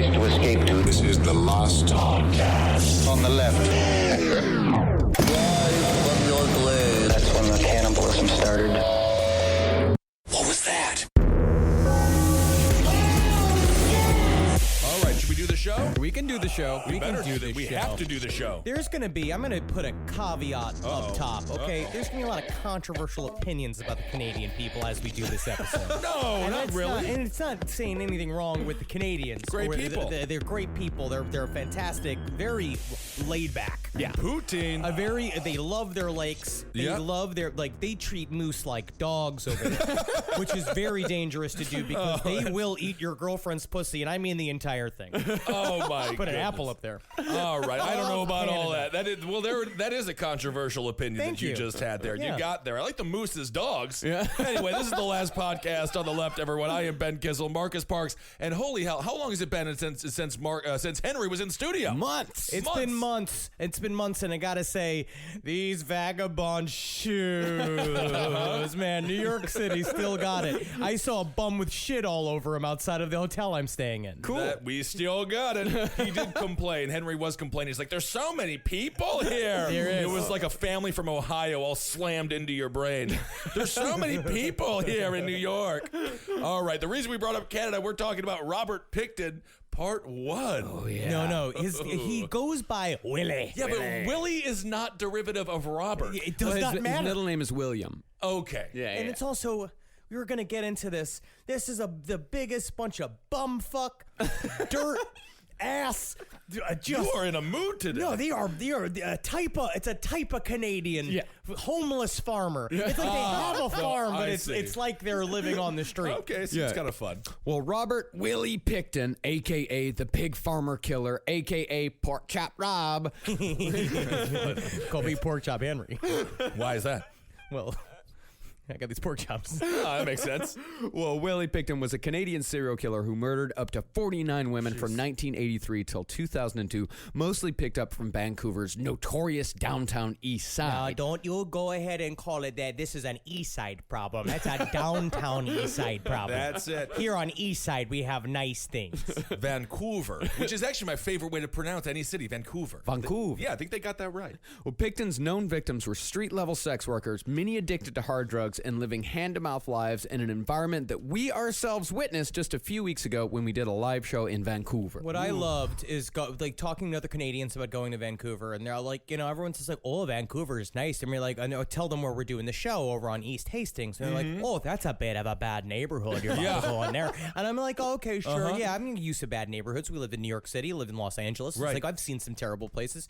place to escape to. This is the Lost Podcast. On the left. That's when the cannibalism started. What was that? All right, should we do the show? We can do the show. We have to do the show. There's going to be, I'm going to put a caveat up top, okay? There's going to be a lot of controversial opinions about the Canadian people as we do this episode. No, not really. And it's not saying anything wrong with the Canadians. Great people. They're great people. They're fantastic, very laid back. Yeah. Poutine. They love their lakes. They Yeah. love they treat moose like dogs over there, which is very dangerous to do because they will eat your girlfriend's pussy, and I mean the entire thing. Oh my! Put an apple up there. All right, I don't know about all that. That is a controversial opinion Thank that you you. just had there. Yeah. You got there. I like the moose as dogs. Yeah. Anyway, this is the last podcast on the left, everyone. I am Ben Kissel, Marcus Parks, and holy hell, how long has it been since Henry was in studio? Months. It's been months. It's been months, and I gotta say, these vagabond shoes, man. New York City still got it. I saw a bum with shit all over him outside of the hotel I'm staying in. Cool. That we still got it. He did complain. Henry was complaining. He's like, there's so many people here. There is. It was like a family from Ohio all slammed into your brain. There's so many people here in New York. All right. The reason we brought up Canada, we're talking about Robert Pickton, part 1. Oh, yeah. No. He goes by Willie. Yeah, but Willie is not derivative of Robert. It does not matter. His middle name is William. Okay. Yeah. And it's also, we were going to get into this. This is the biggest bunch of bumfuck, dirt, ass. You are in a mood today. No, they are a type of Canadian homeless farmer. It's like they have a farm, but it's like they're living on the street. Okay, so it's kind of fun. Well, Robert Willie Pickton, a.k.a. the Pig Farmer Killer, a.k.a. Pork Chop Rob. Call me Pork Chop Henry. Why is that? Well, I got these pork chops. That makes sense. Well, Willie Pickton was a Canadian serial killer who murdered up to 49 women from 1983 till 2002, mostly picked up from Vancouver's notorious downtown east side. Don't you go ahead and call it that. This is an east side problem. That's a downtown east side problem. That's it. Here on east side, we have nice things. Vancouver, which is actually my favorite way to pronounce any city, Vancouver. Vancouver. Yeah, I think they got that right. Well, Pickton's known victims were street-level sex workers, many addicted to hard drugs, and living hand-to-mouth lives in an environment that we ourselves witnessed just a few weeks ago when we did a live show in Vancouver. What I loved is talking to other Canadians about going to Vancouver, and they're like, everyone says like, oh, Vancouver is nice, and we're like, I tell them where we're doing the show over on East Hastings, and they're like, oh, that's a bit of a bad neighborhood. You're about to go in there, and I'm like, oh, okay, sure, yeah, I'm used to bad neighborhoods. We live in New York City, live in Los Angeles. It's like I've seen some terrible places.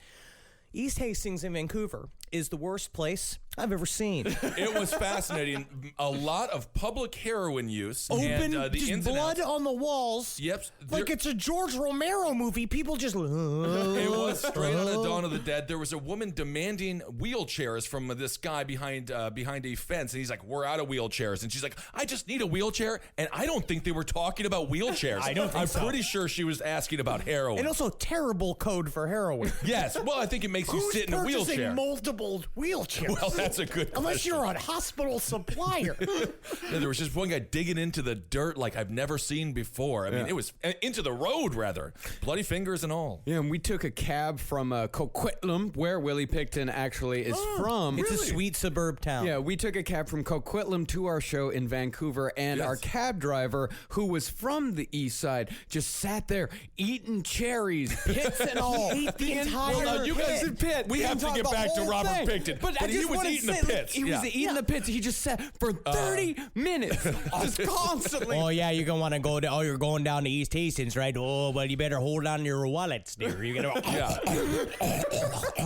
East Hastings in Vancouver is the worst place I've ever seen. It was fascinating. A lot of public heroin use. Open, and, the just blood on the walls. Yep. Like it's a George Romero movie. People just... It was straight out of Dawn of the Dead. There was a woman demanding wheelchairs from this guy behind a fence. And he's like, we're out of wheelchairs. And she's like, I just need a wheelchair. And I don't think they were talking about wheelchairs. I'm pretty sure she was asking about heroin. And also terrible code for heroin. Yes. Well, I think it makes you sit in a wheelchair. Who's purchasing multiple wheelchairs? Well, that's a good Unless question. you're a hospital supplier. Yeah, there was just one guy digging into the dirt like I've never seen before. I mean, it was into the road, rather. Bloody fingers and all. Yeah, and we took a cab from Coquitlam, where Willie Pickton actually is from. It's a sweet suburb town. Yeah, we took a cab from Coquitlam to our show in Vancouver, and our cab driver, who was from the east side, just sat there eating cherries, pits and all. He ate the entire Well, now you guys, pit. we have to get back to Robert Pickton. But he was eating the pits. He was eating the pits. He just sat for 30 minutes, just constantly. Oh, yeah, you're going to want to go down. Oh, you're going down to East Hastings, right? Oh, well, you better hold on to your wallets, dear. You're going to...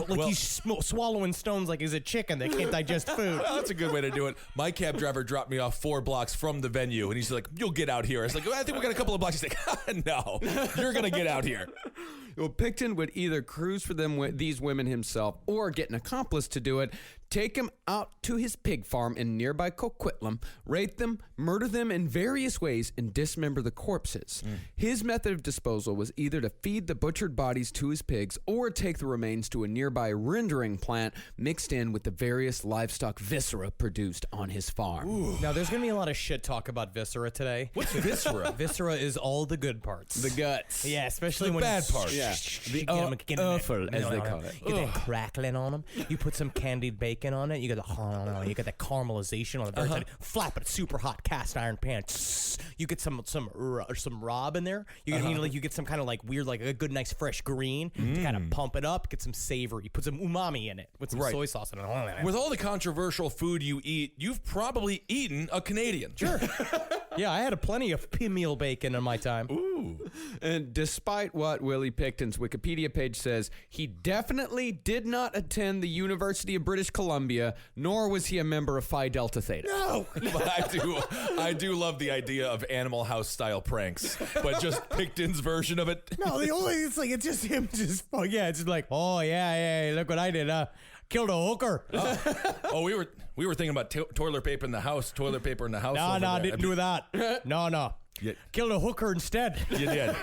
Like he's swallowing stones like he's a chicken that can't digest food. Well, that's a good way to do it. My cab driver dropped me off 4 blocks from the venue, and he's like, you'll get out here. I was like, well, I think we got a couple of blocks. He's like, no, you're going to get out here. Well, Pickton would either cruise for these women himself or get an accomplice to do it take him out to his pig farm in nearby Coquitlam, rape them, murder them in various ways, and dismember the corpses. His method of disposal was either to feed the butchered bodies to his pigs or take the remains to a nearby rendering plant mixed in with the various livestock viscera produced on his farm. Now, there's going to be a lot of shit talk about viscera today. What's viscera? Viscera is all the good parts. The guts. Yeah, especially The when bad parts. Yeah. The offal, as they call it. You get that crackling on them. You put some candied bacon on it. You get the caramelization on the very side. Flap it, super hot cast iron pan. You get some rob in there. You get, you get some kind of like weird, like a good, nice fresh green to kind of pump it up. Get some savory. Put some umami in it with some soy sauce in it. With all the controversial food you eat, you've probably eaten a Canadian. Sure. Yeah, I had plenty of meal bacon in my time. Ooh. And despite what Willie Pickton's Wikipedia page says, he definitely did not attend the University of British Columbia, nor was he a member of Phi Delta Theta. No. But I do love the idea of Animal House style pranks, but just Pickton's version of it. No, it's just him just, it's just like, oh, yeah, look what I did, killed a hooker. Oh, we were thinking about toilet paper in the house. Toilet paper in the house. No, didn't do that. No. Yeah. Killed a hooker instead. You did.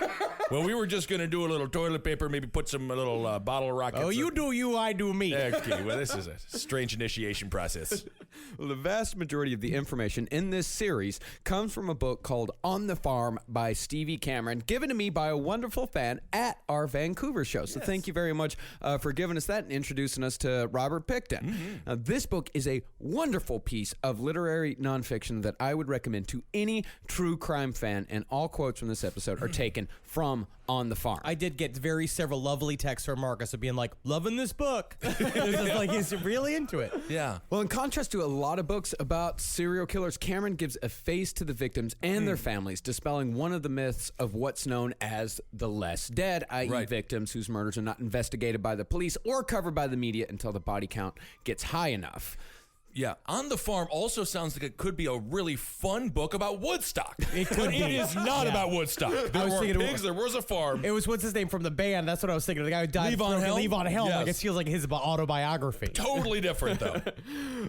Well, we were just going to do a little toilet paper, maybe put some little bottle rockets. Oh, you do you, I do me. Okay, well, this is a strange initiation process. Well, the vast majority of the information in this series comes from a book called On the Farm by Stevie Cameron, given to me by a wonderful fan at our Vancouver show. So thank you very much for giving us that and introducing us to Robert Pickton. Now, this book is a wonderful piece of literary nonfiction that I would recommend to any true crime fan, and all quotes from this episode are taken from On the Farm. I did get several lovely texts from Marcus of being like, loving this book. It's like he's really into it. Yeah. Well, in contrast to a lot of books about serial killers, Cameron gives a face to the victims and their families, dispelling one of the myths of what's known as the less dead, i.e. victims whose murders are not investigated by the police or covered by the media until the body count gets high enough. Yeah, On the Farm also sounds like it could be a really fun book about Woodstock. It could But be. it is not about Woodstock. There was were thinking it pigs, there was a farm. It was, what's his name from the band? That's what I was thinking. The guy who died. Levon Helm? Levon Helm. Yes. Like it feels like his autobiography. Totally different, though.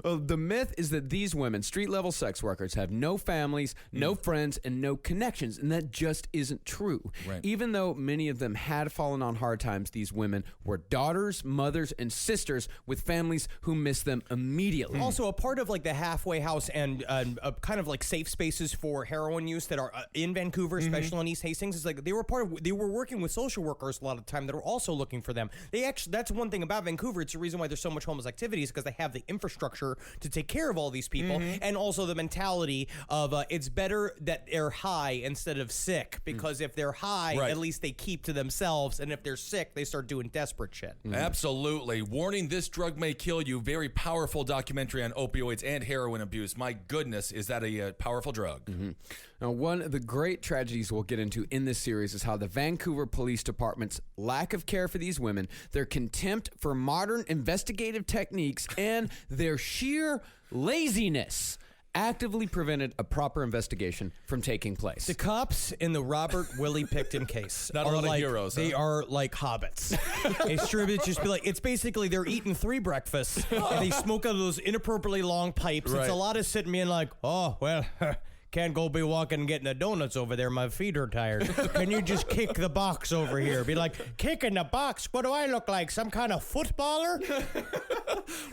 Well, the myth is that these women, street-level sex workers, have no families, no friends, and no connections, and that just isn't true. Right. Even though many of them had fallen on hard times, these women were daughters, mothers, and sisters with families who missed them immediately. Also, a part of like the halfway house and kind of like safe spaces for heroin use that are in Vancouver, especially on East Hastings, is like they were working with social workers a lot of the time that were also looking for them. That's one thing about Vancouver. It's the reason why there's so much homeless activities, because they have the infrastructure to take care of all these people, and also the mentality of it's better that they're high instead of sick, because if they're high, at least they keep to themselves, and if they're sick, they start doing desperate shit. Absolutely. Warning, this drug may kill you. Very powerful documentary on opioids and heroin abuse. My goodness, is that a powerful drug? Now, one of the great tragedies we'll get into in this series is how the Vancouver Police Department's lack of care for these women, their contempt for modern investigative techniques, and their sheer laziness actively prevented a proper investigation from taking place. The cops in the Robert Willie Pickton case Not a are lot of like heroes, they huh? are like hobbits. It's true. It's just be like it's basically they're eating 3 breakfasts and they smoke out of those inappropriately long pipes. Right. It's a lot of sitting being like, oh well. Can't go be walking and getting the donuts over there. My feet are tired. Can you just kick the box over here? Be like, kicking the box? What do I look like? Some kind of footballer?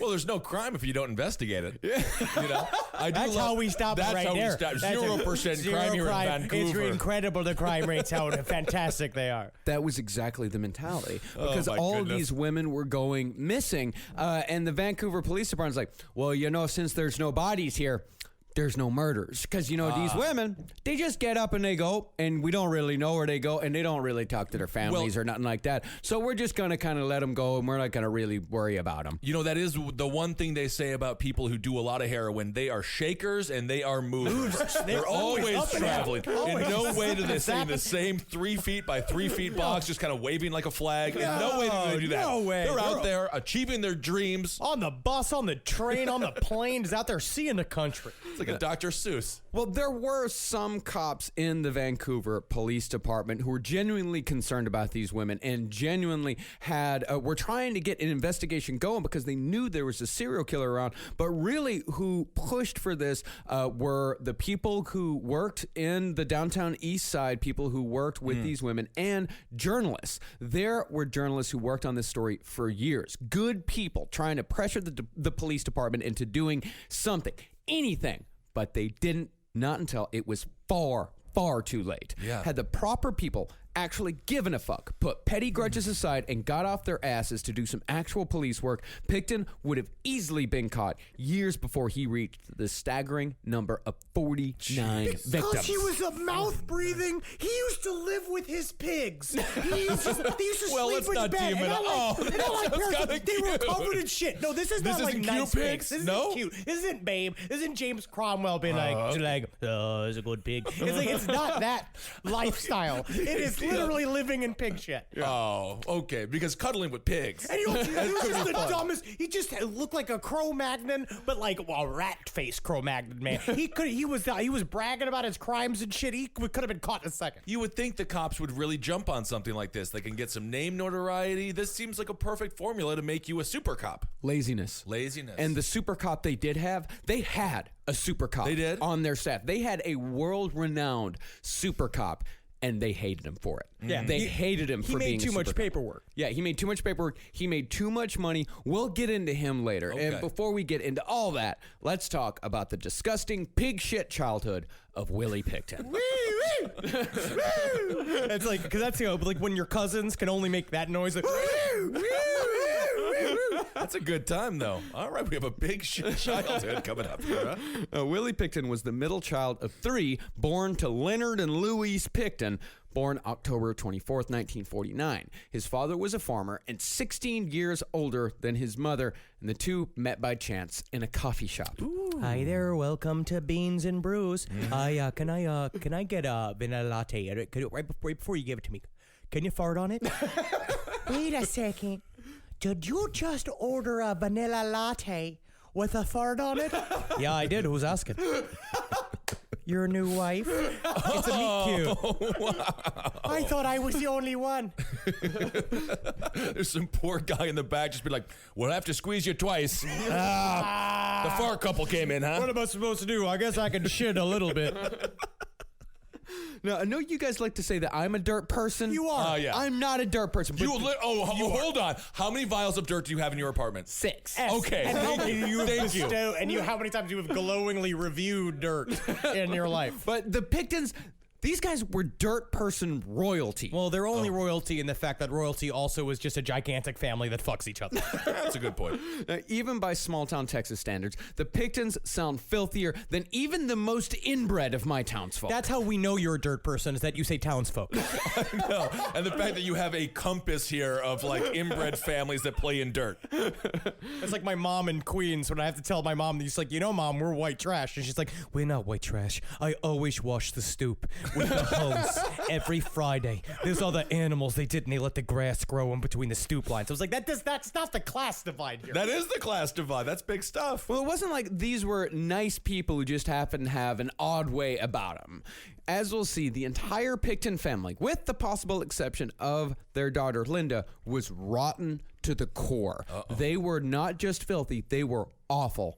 Well, there's no crime if you don't investigate it. You know, That's how we stop it right there. That's how we stop. 0% crime here in Vancouver. It's incredible, the crime rates, how fantastic they are. That was exactly the mentality, because my all of goodness. these women were going missing, and the Vancouver Police Department's like, well, since there's no bodies here, there's no murders, because these women, they just get up and they go, and we don't really know where they go, and they don't really talk to their families or nothing like that, so we're just gonna kind of let them go, and we're not gonna really worry about them. You know, that is the one thing they say about people who do a lot of heroin. They are shakers and they are movers. They're always up and out. traveling. In no way do they stay in the same 3 feet by 3 feet box, just kind of waving like a flag. In no way do they do that. No way. They're out there achieving their dreams. On the bus, on the train, on the plane, is out there seeing the country. like a Dr. Seuss. Well, there were some cops in the Vancouver Police Department who were genuinely concerned about these women and genuinely were trying to get an investigation going because they knew there was a serial killer around. But really, who pushed for this were the people who worked in the downtown east side, people who worked with these women, and journalists. There were journalists who worked on this story for years. Good people trying to pressure the police department into doing something, anything, but they didn't, not until it was far too late. Yeah. Had the proper people actually given a fuck, put petty grudges aside, and got off their asses to do some actual police work, Pickton would have easily been caught years before he reached the staggering number of 49 victims. Because he was a mouth-breathing. He used to live with his pigs. They used to Well, sleep let's with not bed. demonize- And I Oh, and I that like sounds parents, kinda they were cute. covered in shit. No, this is This not like isn't nice cute pigs. pigs? This No? isn't cute. This isn't Babe. This isn't James Cromwell being oh, it's a good pig. It's not that lifestyle. It is literally living in pig shit. Oh, okay. Because cuddling with pigs. And he was just the dumbest. He just looked like a Cro-Magnon, but like a rat-faced Cro-Magnon, man. He was bragging about his crimes and shit. He could have been caught in a second. You would think the cops would really jump on something like this. They can get some name notoriety. This seems like a perfect formula to make you a super cop. Laziness. And the super cop they did have, they had a super cop They did? on their staff. They had a world-renowned super cop, and they hated him for it. Yeah. They hated him for being He made too a much super cop. paperwork. Yeah, he made too much paperwork. He made too much money. We'll get into him later. Okay. And before we get into all that, let's talk about the disgusting pig shit childhood of Willie Pickton. It's like, because that's, like when your cousins can only make that noise. Like, that's a good time, though. All right, we have a big childhood coming up here, huh? Willie Pickton was the middle child of three, born to Leonard and Louise Pickton, born October 24th, 1949. His father was a farmer and 16 years older than his mother, and the two met by chance in a coffee shop. Hi there, welcome to Beans and Brews. Can I get a vanilla latte? Right before you give it to me, can you fart on it? Wait a second. Did you just order a vanilla latte with a fart on it? Yeah, I did. Who's asking? Your new wife? It's a meet cute. Wow. I thought I was the only one. There's some poor guy in the back just be like, we'll have to squeeze you twice. The fart couple came in, huh? What am I supposed to do? I guess I can shit a little bit. Now, I know you guys like to say that I'm a dirt person. You are. Yeah. I'm not a dirt person. But Hold on. How many vials of dirt do you have in your apartment? 6. Okay. And how Thank many you. you have Thank you. bestowed, and how many times you have glowingly reviewed dirt in your life? But the Picktons, these guys were dirt person royalty. Well, they're only royalty in the fact that royalty also is just a gigantic family that fucks each other. That's a good point. Even by small-town Texas standards, the Picktons sound filthier than even the most inbred of my townsfolk. That's how we know you're a dirt person, is that you say townsfolk. No. And the fact that you have a compass here of like inbred families that play in dirt. It's like my mom in Queens when I have to tell my mom, she's like, Mom, we're white trash. And she's like, we're not white trash. I always wash the stoop with the hose every Friday. There's other animals they did, and they let the grass grow in between the stoop lines. I was like, that's not the class divide here. That is the class divide. That's big stuff. Well, it wasn't like these were nice people who just happened to have an odd way about them. As we'll see, the entire Pickton family, with the possible exception of their daughter Linda, was rotten to the core. They were not just filthy, they were awful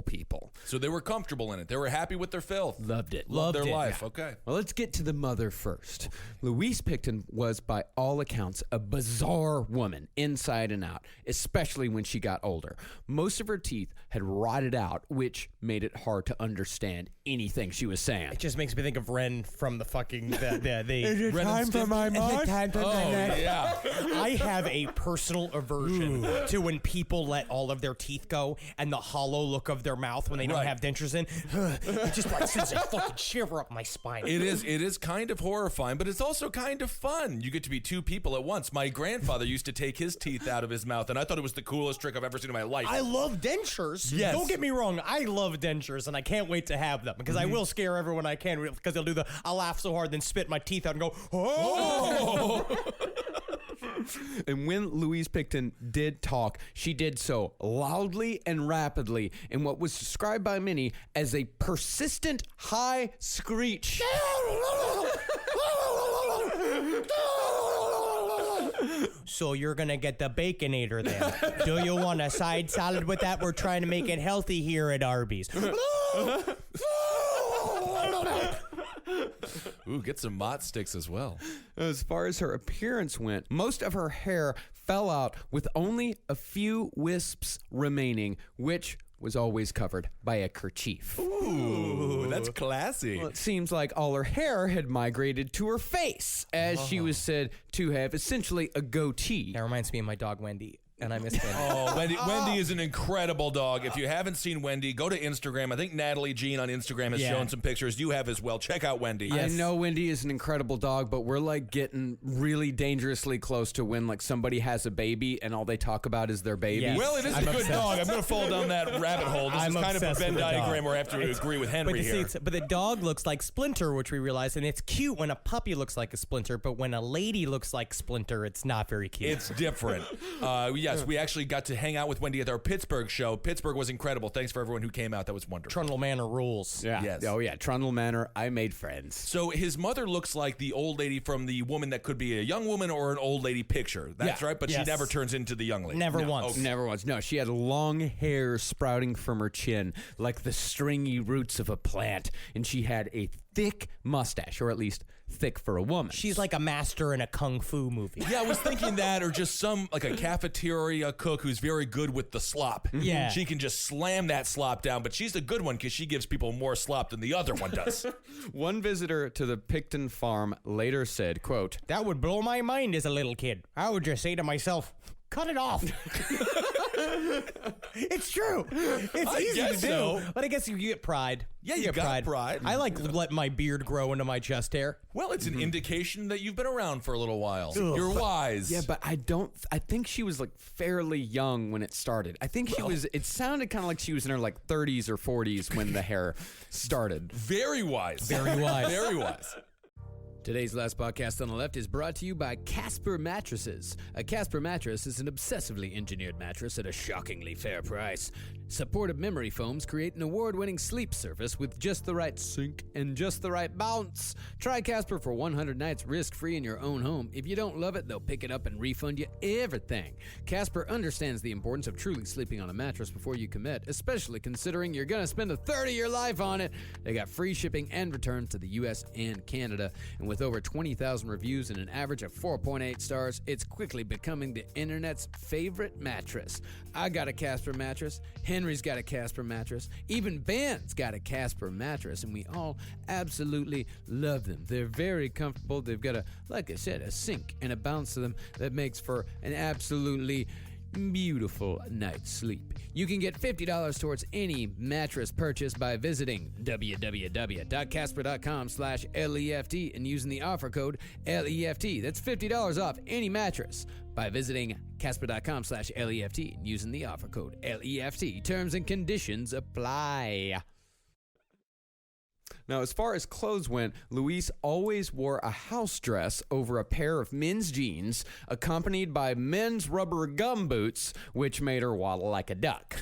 people. So they were comfortable in it. They were happy with their filth. Loved it. Loved their it, life. yeah. Okay. Well, let's get to the mother first. Louise Pickton was, by all accounts, a bizarre woman inside and out, especially when she got older. Most of her teeth had rotted out, which made it hard to understand anything she was saying. It just makes me think of Ren from the fucking the Is it Ren and time for my march? Yeah. I have a personal aversion to when people let all of their teeth go and the hollow look of their mouth when they don't Right. have dentures in. It just like sends a fucking shiver up my spine. It is kind of horrifying, but it's also kind of fun. You get to be two people at once. My grandfather used to take his teeth out of his mouth, and I thought it was the coolest trick I've ever seen in my life. I love dentures. Yes. Don't get me wrong. I love dentures, and I can't wait to have them because I will scare everyone I can because they'll do I'll laugh so hard, then spit my teeth out and go, oh! And when Louise Pickton did talk, she did so loudly and rapidly in what was described by many as a persistent high screech. So you're gonna get the Baconator then. Do you want a side salad with that? We're trying to make it healthy here at Arby's. Ooh, get some mott sticks as well. As far as her appearance went, most of her hair fell out with only a few wisps remaining, which was always covered by a kerchief. Ooh, that's classy. Well, it seems like all her hair had migrated to her face, as she was said to have essentially a goatee. That reminds me of my dog Wendy, and I miss Wendy. Oh, Wendy is an incredible dog. If you haven't seen Wendy, go to Instagram. I think Natalie Jean on Instagram has shown some pictures. You have as well. Check out Wendy. I know Wendy is an incredible dog, but we're like getting really dangerously close to when like somebody has a baby and all they talk about is their baby. Yes. Well, it is a good dog. I'm going to fall down that rabbit hole. This is kind of a obsessed Venn with the dog. diagram where I have to agree with Henry here. But the dog looks like Splinter, which we realized, and it's cute when a puppy looks like a Splinter, but when a lady looks like Splinter, it's not very cute. It's different. Yes, we actually got to hang out with Wendy at our Pittsburgh show. Pittsburgh was incredible. Thanks for everyone who came out. That was wonderful. Trundle Manor rules. Yeah. Yes. Oh, yeah. Trundle Manor. I made friends. So his mother looks like the old lady from the woman that could be a young woman or an old lady picture. That's right, but she Yes. never turns into the young lady. Never once. Okay. Never once. No, she had long hair sprouting from her chin like the stringy roots of a plant, and she had a thick mustache, or at least thick for a woman. She's like a master in a kung fu movie. Yeah, I was thinking that, or just like a cafeteria cook who's very good with the slop. Yeah. She can just slam that slop down, but she's a good one because she gives people more slop than the other one does. One visitor to the Pickton farm later said, quote, That would blow my mind as a little kid. I would just say to myself, cut it off. It's true. It's I easy to guess do. so. But I guess you get pride. Yeah, you got pride. I like let my beard grow into my chest hair. Well, it's an indication that you've been around for a little while. You're wise. yeah, but I think she was like fairly young when it started. I think it sounded kind of like she was in her like 30s or 40s when the hair started. Very wise. Very wise. Very wise. Today's last podcast on the left is brought to you by Casper Mattresses. A Casper mattress is an obsessively engineered mattress at a shockingly fair price. Supportive memory foams create an award-winning sleep surface with just the right sink and just the right bounce. Try Casper for 100 nights risk-free in your own home. If you don't love it, they'll pick it up and refund you everything. Casper understands the importance of truly sleeping on a mattress before you commit, especially considering you're going to spend a third of your life on it. They got free shipping and returns to the U.S. and Canada, and with over 20,000 reviews and an average of 4.8 stars, it's quickly becoming the internet's favorite mattress. I got a Casper mattress, Henry's got a Casper mattress, even Ben's got a Casper mattress, and we all absolutely love them. They're very comfortable. They've got like I said, a sink and a bounce to them that makes for an absolutely beautiful night's sleep. You can get $50 towards any mattress purchase by visiting www.casper.com/LEFT and using the offer code LEFT. That's $50 off any mattress by visiting casper.com/LEFT and using the offer code LEFT. Terms and conditions apply. Now, as far as clothes went, Louise always wore a house dress over a pair of men's jeans, accompanied by men's rubber gum boots, which made her waddle like a duck.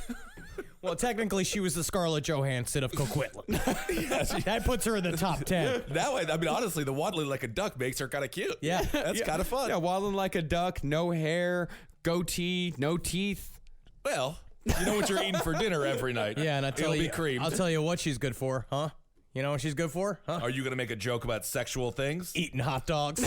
Well, technically, she was the Scarlett Johansson of Coquitlam. That puts her in the top 10. That way, I mean, honestly, the waddling like a duck makes her kind of cute. Yeah. That's kind of fun. Yeah, waddling like a duck, no hair, goatee, no teeth. Well, you know what you're eating for dinner every night. Yeah, and It'll be creamed. I'll tell you what she's good for, huh? You know what she's good for? Huh? Are you going to make a joke about sexual things? Eating hot dogs,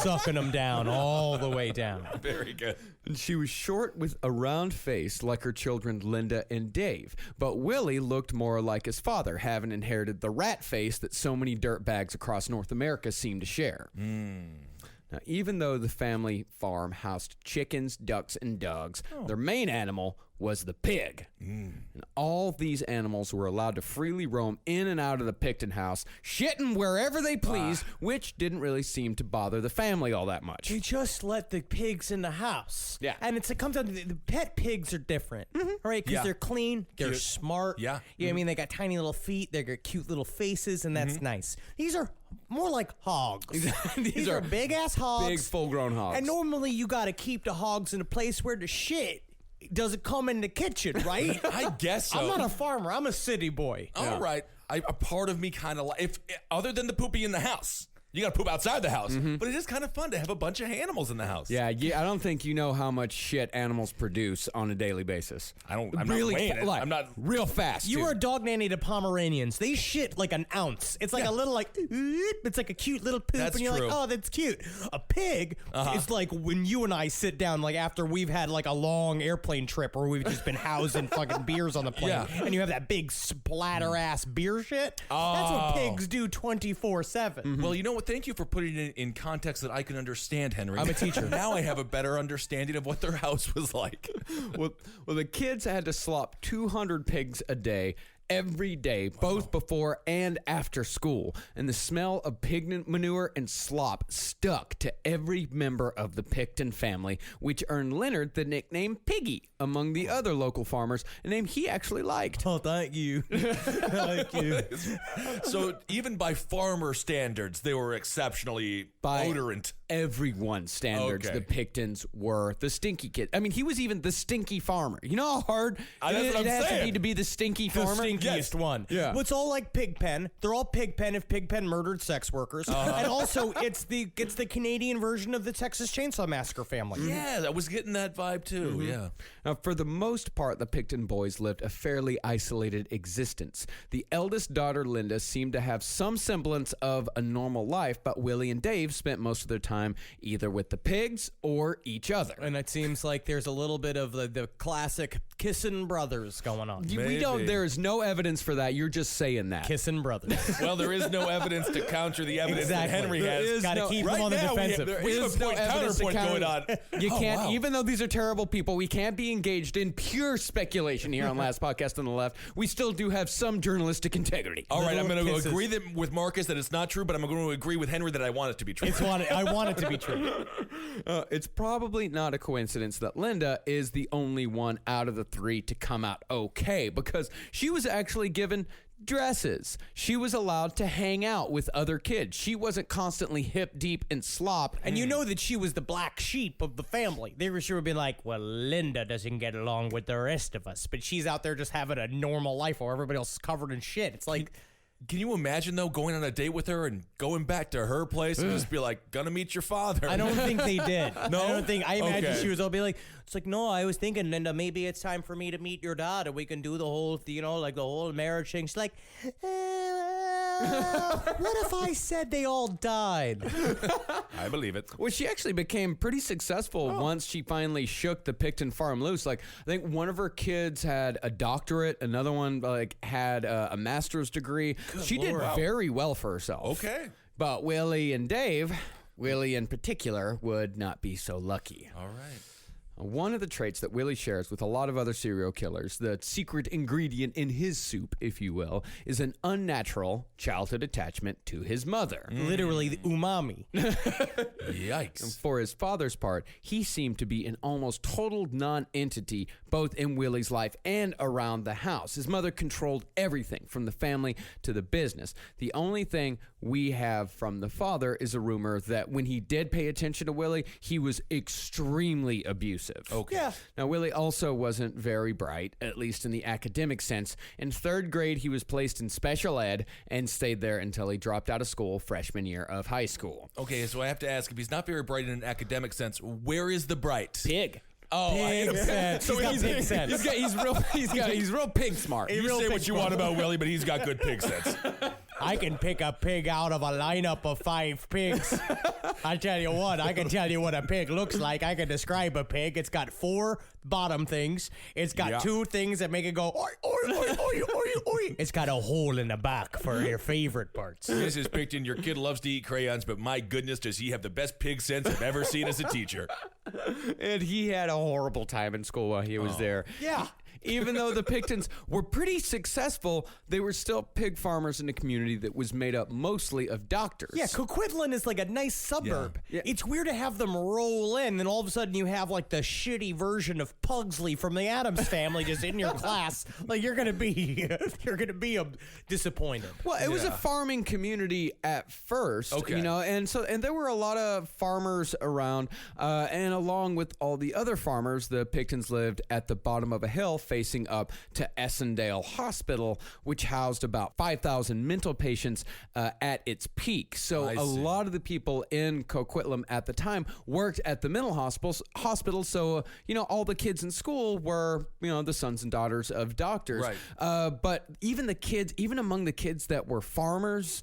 sucking them down all the way down. Very good. And she was short with a round face like her children Linda and Dave. But Willie looked more like his father, having inherited the rat face that so many dirtbags across North America seem to share. Now, even though the family farm housed chickens, ducks, and dogs, their main animal was the pig. And all these animals were allowed to freely roam in and out of the Pickton house, shitting wherever they pleased, which didn't really seem to bother the family all that much. They just let the pigs in the house. Yeah. And it comes down to the pet pigs are different, all right? Because Yeah. they're clean, they're Cute. smart. Yeah. You know what I mean? They got tiny little feet, they got cute little faces, and that's nice. These are more like hogs. These are big ass hogs. Big, full-grown hogs. And normally you got to keep the hogs in a place where the shit doesn't come in the kitchen, right? I guess so. I'm not a farmer. I'm a city boy. All right. A part of me kind of like, if other than the poopy in the house, you got to poop outside the house. But it is kind of fun to have a bunch of animals in the house. Yeah, I don't think you know how much shit animals produce on a daily basis. I'm really not weighing it. like, I'm not real fast. You too. were a dog nanny to Pomeranians. They shit like an ounce. It's like a little it's like a cute little poop, That's and you're true. like, oh, that's cute. A pig is like when you and I sit down, like after we've had like a long airplane trip where we've just been housing fucking beers on the plane, Yeah. and you have that big splatter ass beer shit. That's what pigs do 24/7. Well, you know what? Thank you for putting it in context that I can understand, Henry. I'm a teacher. Now I have a better understanding of what their house was like. well, the kids had to slop 200 pigs a day. Every day, both before and after school. And the smell of pig manure and slop stuck to every member of the Pickton family, which earned Leonard the nickname Piggy among the other local farmers, a name he actually liked. Oh, thank you. Thank you. So even by farmer standards, they were exceptionally By odorant. everyone's standards, Okay. the Picktons were the stinky kid. I mean, he was even the stinky farmer. You know how hard That's it what I'm has to saying. be to be the stinky The farmer? stinkiest Yes. one. Yeah. Well, it's all like Pigpen. They're all Pigpen if Pigpen murdered sex workers. And also, it's the Canadian version of the Texas Chainsaw Massacre family. Yeah, I was getting that vibe too. Yeah. Now, for the most part, the Pickton boys lived a fairly isolated existence. The eldest daughter, Linda, seemed to have some semblance of a normal life, but Willie and Dave spent most of their time either with the pigs or each other. And it seems like there's a little bit of the classic kissing brothers going on. We don't. There is no evidence for that. You're just saying that. Kissing brothers. Well, there is no evidence to counter the evidence that Henry There has. is Gotta no- keep right them on the now, defensive. we have a point evidence to counterpoint counter- going on. You Oh, can't, wow. even though these are terrible people, we can't be engaged in pure speculation here on Last Podcast on the Left. We still do have some journalistic integrity. All right, I'm Little going to kisses. agree with Marcus that it's not true, but I'm going to agree with Henry that I want it to be true. I want it to be true. It's probably not a coincidence that Linda is the only one out of the three to come out okay, because she was actually given dresses. She was allowed to hang out with other kids. She wasn't constantly hip deep in slop. And you know that she was the black sheep of the family. They were sure would be like, well, Linda doesn't get along with the rest of us, but she's out there just having a normal life while everybody else is covered in shit. It's like, Can you imagine, though, going on a date with her and going back to her place and just be like, gonna meet your father? I don't think they did. No? I imagine Okay. she was all be like, it's like, no, I was thinking, Linda, maybe it's time for me to meet your dad and we can do the whole, like the whole marriage thing. She's like, what if I said they all died? I believe it. Well, she actually became pretty successful Oh. once she finally shook the Pickton farm loose. Like, I think one of her kids had a doctorate, another one had a master's degree. She did very well for herself. Okay. But Willie and Dave, Willie in particular, would not be so lucky. All right. One of the traits that Willie shares with a lot of other serial killers, the secret ingredient in his soup, if you will, is an unnatural childhood attachment to his mother. Literally, the umami. Yikes. For his father's part, he seemed to be an almost total non-entity both in Willie's life and around the house. His mother controlled everything from the family to the business. The only thing we have from the father is a rumor that when he did pay attention to Willie, he was extremely abusive. Okay. Yeah. Now, Willie also wasn't very bright, at least in the academic sense. In third grade, he was placed in special ed and stayed there until he dropped out of school freshman year of high school. Okay, so I have to ask, if he's not very bright in an academic sense, where is the bright? Pig. Oh, Pig sense. He's got pig sense. He's real pig smart. You real say pig what you want about Willie, but he's got good pig sense. I can pick a pig out of a lineup of 5 pigs. I tell you what, I can tell you what a pig looks like. I can describe a pig. It's got 4 bottom things. It's got 2 things that make it go, oi, oi, oi, oi, oi, oi. It's got a hole in the back for your favorite parts. Mrs. Pickton, your kid loves to eat crayons, but my goodness, does he have the best pig sense I've ever seen as a teacher. And he had a horrible time in school while he was there. Yeah. Even though the Picktons were pretty successful, they were still pig farmers in a community that was made up mostly of doctors. Yeah, Coquitlam is like a nice suburb. Yeah. It's weird to have them roll in, and all of a sudden you have like the shitty version of Pugsley from the Addams Family just in your class. Like you're gonna be disappointed. Well, it was a farming community at first, Okay. you know, and there were a lot of farmers around, and along with all the other farmers, the Picktons lived at the bottom of a hill facing up to Essendale Hospital, which housed about 5,000 mental patients at its peak. So a lot of the people in Coquitlam at the time worked at the mental hospital. So, you know, all the kids in school were, you know, the sons and daughters of doctors. Right. But even among the kids that were farmers,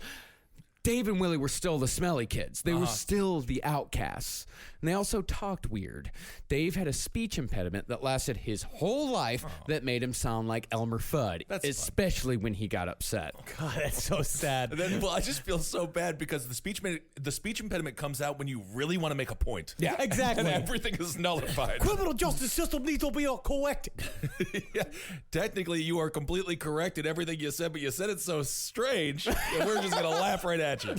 Dave and Willie were still the smelly kids. They were still the outcasts. And they also talked weird. Dave had a speech impediment that lasted his whole life that made him sound like Elmer Fudd, especially when he got upset. God, that's so sad. And then, well, I just feel so bad because the speech impediment comes out when you really want to make a point. Yeah, exactly. And everything is nullified. Criminal justice system needs to be corrected. Yeah, technically, you are completely correct in everything you said, but you said it so strange that we're just going to laugh right at you.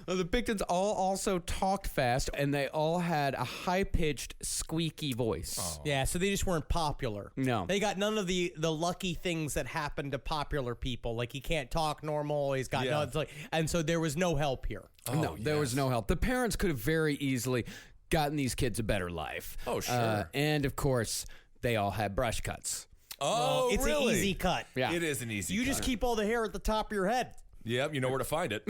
The Picktons all also talked fast, and they all had a high-pitched, squeaky voice. Yeah, so they just weren't popular. No. They got none of the lucky things that happen to popular people. Like he can't talk normal, he's got no, it's like, and so there was no help here. No, there was no help. The parents could have very easily gotten these kids a better life. Oh, sure. And, of course, they all had brush cuts. Oh, It's really? an easy cut. Yeah. It is an easy You cut. just keep all the hair at the top of your head. Yep, you know where to find it.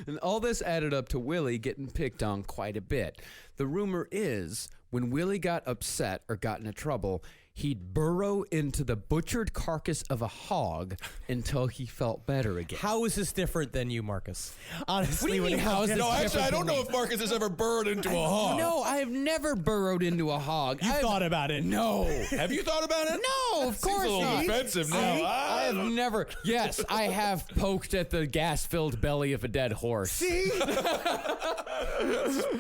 And all this added up to Willie getting picked on quite a bit. The rumor is when Willie got upset or got into trouble, he'd burrow into the butchered carcass of a hog until he felt better again. How is this different than you, Marcus? Honestly, What do you mean, how is this No, actually, different I don't than know me? if Marcus has ever burrowed into a hog. No, I have never burrowed into a hog. You thought about it. No. Have you thought about it? No, of course Seems a little not. offensive now. I have never. Yes, I have poked at the gas-filled belly of a dead horse. See?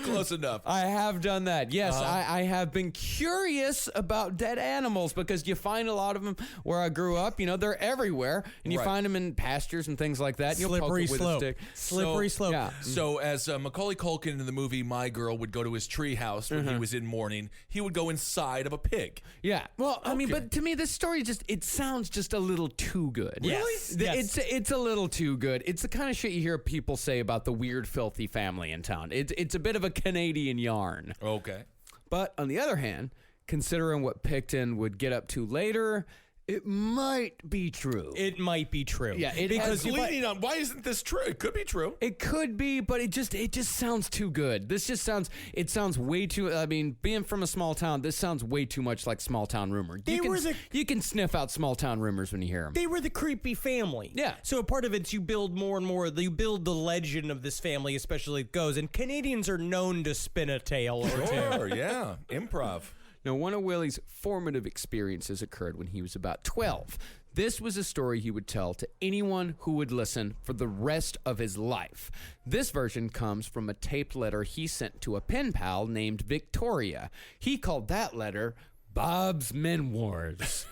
Close enough. I have done that. Yes, I have been curious about dead animals because you find a lot of them where I grew up. You know, they're everywhere, and you Right. find them in pastures and things like that. You'll poke Slippery it with a slope. stick. Slippery slope. Yeah. So as Macaulay Culkin in the movie My Girl would go to his tree house when he was in mourning, he would go inside of a pig. Yeah. Well, I mean, Okay. but to me, this story it sounds just a little too good. Yes. Yes. It's a little too good. It's the kind of shit you hear people say about the weird, filthy family in town. It's a bit of a Canadian yarn. Okay. But on the other hand, considering what Pickton would get up to later, it might be true. It might be true. Yeah, it because has if I- Leaning on, why isn't this true? It could be true. It could be, but it just sounds too good. This just sounds way too. I mean, being from a small town, this sounds way too much like small town rumor. You can sniff out small town rumors when you hear them. They were the creepy family. Yeah. So a part of it's you build more and more. You build the legend of this family, especially it goes. And Canadians are known to spin a tale or two. Sure, yeah. Improv. Now, one of Willie's formative experiences occurred when he was about 12. This was a story he would tell to anyone who would listen for the rest of his life. This version comes from a taped letter he sent to a pen pal named Victoria. He called that letter Bob's Memoirs.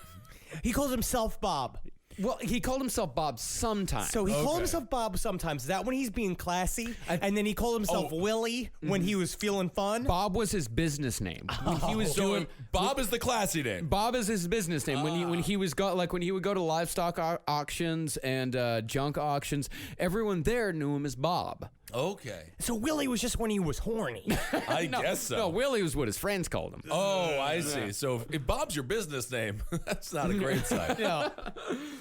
He calls himself Bob. Well, he called himself Bob sometimes. So he called himself Bob sometimes. Is that when he's being classy? And then he called himself Willie when he was feeling fun? Bob was his business name. When he was doing Bob is the classy name. Bob is his business name. When he would go to livestock auctions and junk auctions, everyone there knew him as Bob. Okay. So Willie was just when he was horny. I guess so. No, Willie was what his friends called him. Oh, I see. So if Bob's your business name, that's not a great sign. Yeah.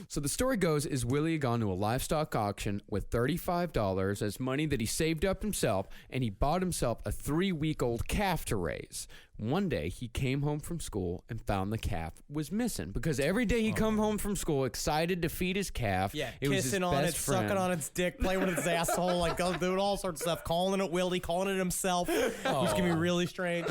So the story goes is Willie had gone to a livestock auction with $35 as money that he saved up himself, and he bought himself a 3-week-old calf to raise. One day, he came home from school and found the calf was missing because every day he'd come home from school excited to feed his calf. Yeah, it was his kissing on best it, friend. sucking on its dick, playing with its asshole, like doing all sorts of stuff, calling it Willie, calling it himself. It's gonna be really strange.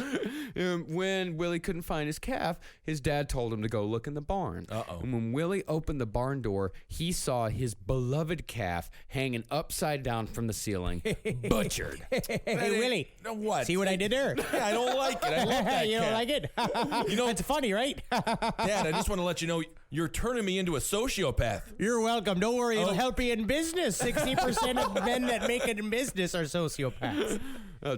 When Willie couldn't find his calf, his dad told him to go look in the barn. And when Willie opened the barn door, he saw his beloved calf hanging upside down from the ceiling, butchered. Hey, Willie. What? See what I did there? Yeah, I don't like it. I love that You cat. don't like it? You know, it's funny, right? Dad, I just want to let you know you're turning me into a sociopath. You're welcome. Don't worry, it'll help you in business. 60% of men that make it in business are sociopaths.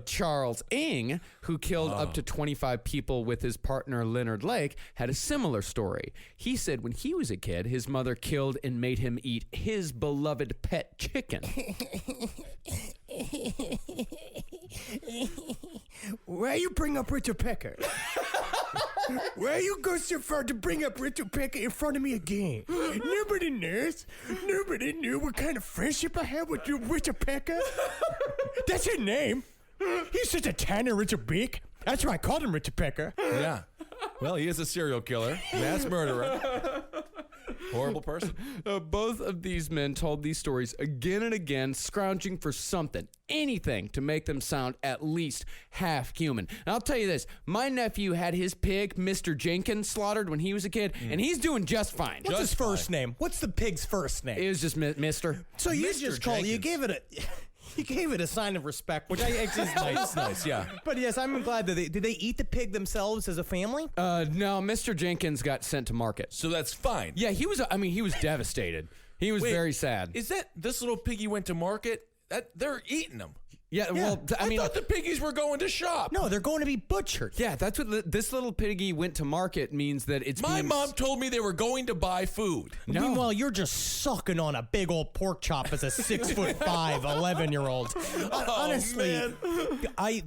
Charles Ng, who killed up to 25 people with his partner Leonard Lake, had a similar story. He said when he was a kid, his mother killed and made him eat his beloved pet chicken. Why you bring up Richard Pecker? Why you go so far to bring up Richard Pecker in front of me again? Nobody knows. Nobody knew what kind of friendship I had with Richard Pecker. That's his name. He's such a tanner, Richard Beak. That's why I called him Richard Pecker. Yeah. Well, he is a serial killer, mass murderer. Horrible person. Both of these men told these stories again and again, scrounging for something, anything to make them sound at least half human. And I'll tell you this, my nephew had his pig, Mr. Jenkins, slaughtered when he was a kid, and he's doing just fine. What's his first name? What's the pig's first name? It was just Mr. So you Mr. just called, you gave it a... You gave it a sign of respect, which I actually is nice. That's nice, yeah. But yes, I'm glad that did they eat the pig themselves as a family? No, Mr. Jenkins got sent to market. So that's fine. Yeah, he was devastated. He was Wait, very sad. Is that this little piggy went to market? They're eating them. Yeah, well, I thought the piggies were going to shop. No, they're going to be butchered. yeah, that's what this little piggy went to market means that it's My being mom told me they were going to buy food. No. Meanwhile, you're just sucking on a big old pork chop as a 6'5", 11-year-old. Honestly,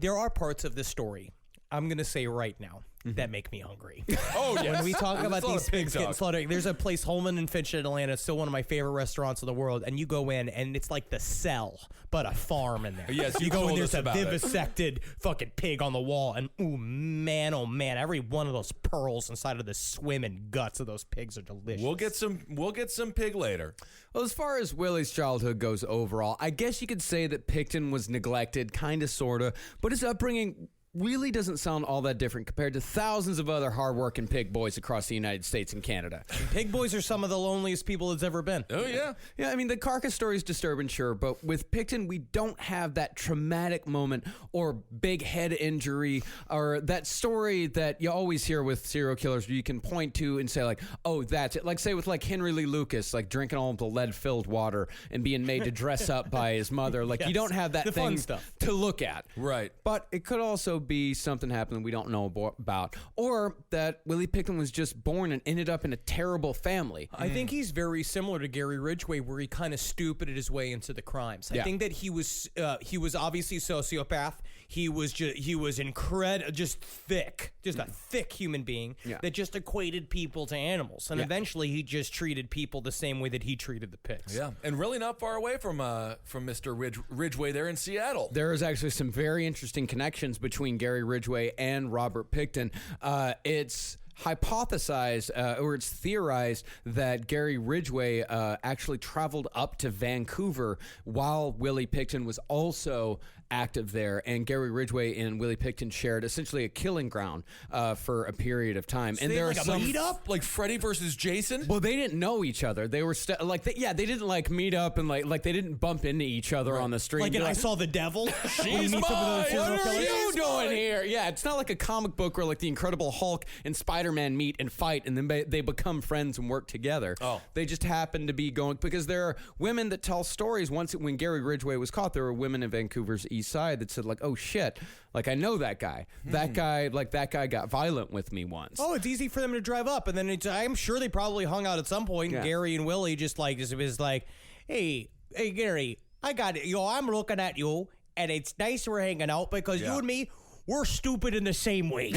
there are parts of this story I'm gonna say right now that make me hungry. Oh, yes. When we talk There's about a lot these of pig pigs getting talk. slaughtered, there's a place, Holman and Finch in Atlanta, it's still one of my favorite restaurants in the world, and you go in, and it's like the Cell, but a farm in there. Yes, you go in, told there's us a about it. vivisected fucking pig on the wall, and oh man, every one of those pearls inside of the swimming guts of those pigs are delicious. We'll get some pig later. Well, as far as Willie's childhood goes overall, I guess you could say that Pickton was neglected, kind of, sort of, but his upbringing really doesn't sound all that different compared to thousands of other hardworking pig boys across the United States and Canada. Pig boys are some of the loneliest people that's ever been. Oh, yeah. Yeah, I mean, the carcass story is disturbing, sure, but with Pickton, we don't have that traumatic moment or big head injury or that story that you always hear with serial killers where you can point to and say, like, oh, that's it. Like, say with, like, Henry Lee Lucas, like, drinking all of the lead-filled water and being made to dress up by his mother. Like, you Yes, don't have that the thing fun stuff. to look at. Right. But it could also be something happening we don't know about, or that Willie Pickton was just born and ended up in a terrible family. I think he's very similar to Gary Ridgway, where he kind of stupided his way into the crimes. I think that he was obviously a sociopath. He was incredible, just thick, just a thick human being that just equated people to animals, and eventually he just treated people the same way that he treated the pigs. Yeah, and really not far away from Mr. Ridgway there in Seattle. There is actually some very interesting connections between Gary Ridgway and Robert Pickton. It's hypothesized or it's theorized that Gary Ridgway actually traveled up to Vancouver while Willie Pickton was also active there, and Gary Ridgway and Willie Pickton shared essentially a killing ground for a period of time. And there are some meet up like Freddy versus Jason. Well, they didn't know each other. They were they didn't like meet up and like they didn't bump into each other on the street. Like, They're I saw the devil. She's mine. What are She's you doing mine. here? Yeah, it's not like a comic book where like the Incredible Hulk and Spider-Man meet and fight and then they become friends and work together. Oh. They just happen to be going because there are women that tell stories. When Gary Ridgway was caught, there were women in Vancouver's East Side that said like, oh shit, like I know that guy. That guy got violent with me once. Oh, it's easy for them to drive up, and then I'm sure they probably hung out at some point. Yeah. Gary and Willie just was like, hey Gary, I got it. I'm looking at you, and it's nice we're hanging out because you and me, we're stupid in the same way.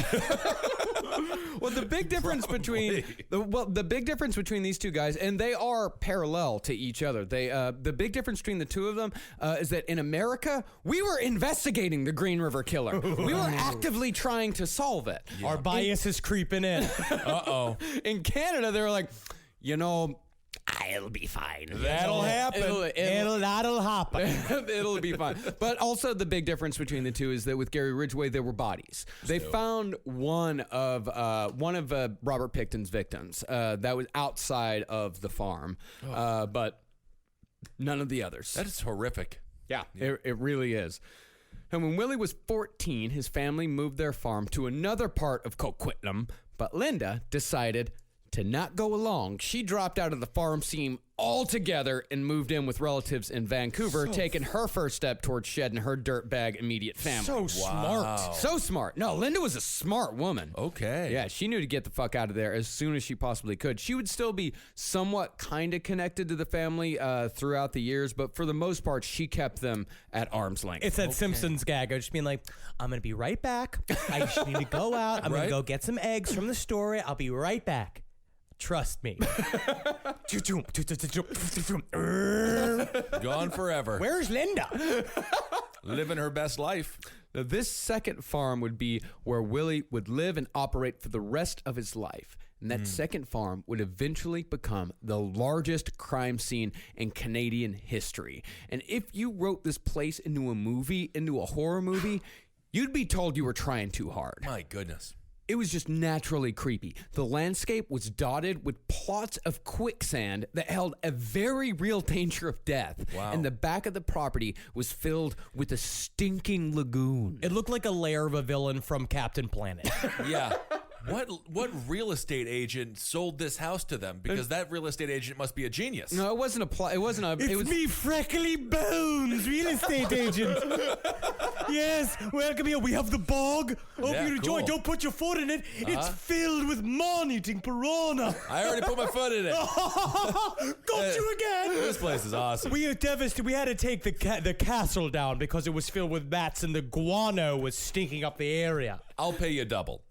Well, the big difference between the big difference between these two guys, and they are parallel to each other. The big difference between the two of them is that in America, we were investigating the Green River Killer. We were actively trying to solve it. Our bias is creeping in. Uh-oh. In Canada, they were like, it'll be fine. That'll happen. That'll happen. It'll be fine. But also the big difference between the two is that with Gary Ridgway, there were bodies. They found one of Robert Pickton's victims that was outside of the farm, but none of the others. That is horrific. Yeah, it really is. And when Willie was 14, his family moved their farm to another part of Coquitlam, but Linda decided to not go along. She dropped out of the farm scene altogether and moved in with relatives in Vancouver, taking her first step towards shedding her dirtbag immediate family. So smart. So smart. No, Linda was a smart woman. Okay. Yeah, she knew to get the fuck out of there as soon as she possibly could. She would still be somewhat kind of connected to the family throughout the years, but for the most part, she kept them at arm's length. It's that Simpsons gag of just being like, I'm going to be right back. I just need to go out. I'm going to go get some eggs from the store. I'll be right back. Trust me. Gone forever. Where's Linda? Living her best life. Now, this second farm would be where Willie would live and operate for the rest of his life. And that second farm would eventually become the largest crime scene in Canadian history. And if you wrote this place into a horror movie, you'd be told you were trying too hard. My goodness. It was just naturally creepy. The landscape was dotted with plots of quicksand that held a very real danger of death. Wow. And the back of the property was filled with a stinking lagoon. It looked like a lair of a villain from Captain Planet. Yeah. What real estate agent sold this house to them? Because that real estate agent must be a genius. No, it wasn't a plot. It wasn't a. It was me, Freckly Bones, real estate agent. Yes, welcome here. We have the bog. Hope Yeah, you enjoy. cool. Don't put your foot in it. It's filled with man-eating piranha. I already put my foot in it. Got you again. This place is awesome. We are devastated. We had to take the castle down because it was filled with bats and the guano was stinking up the area. I'll pay you double.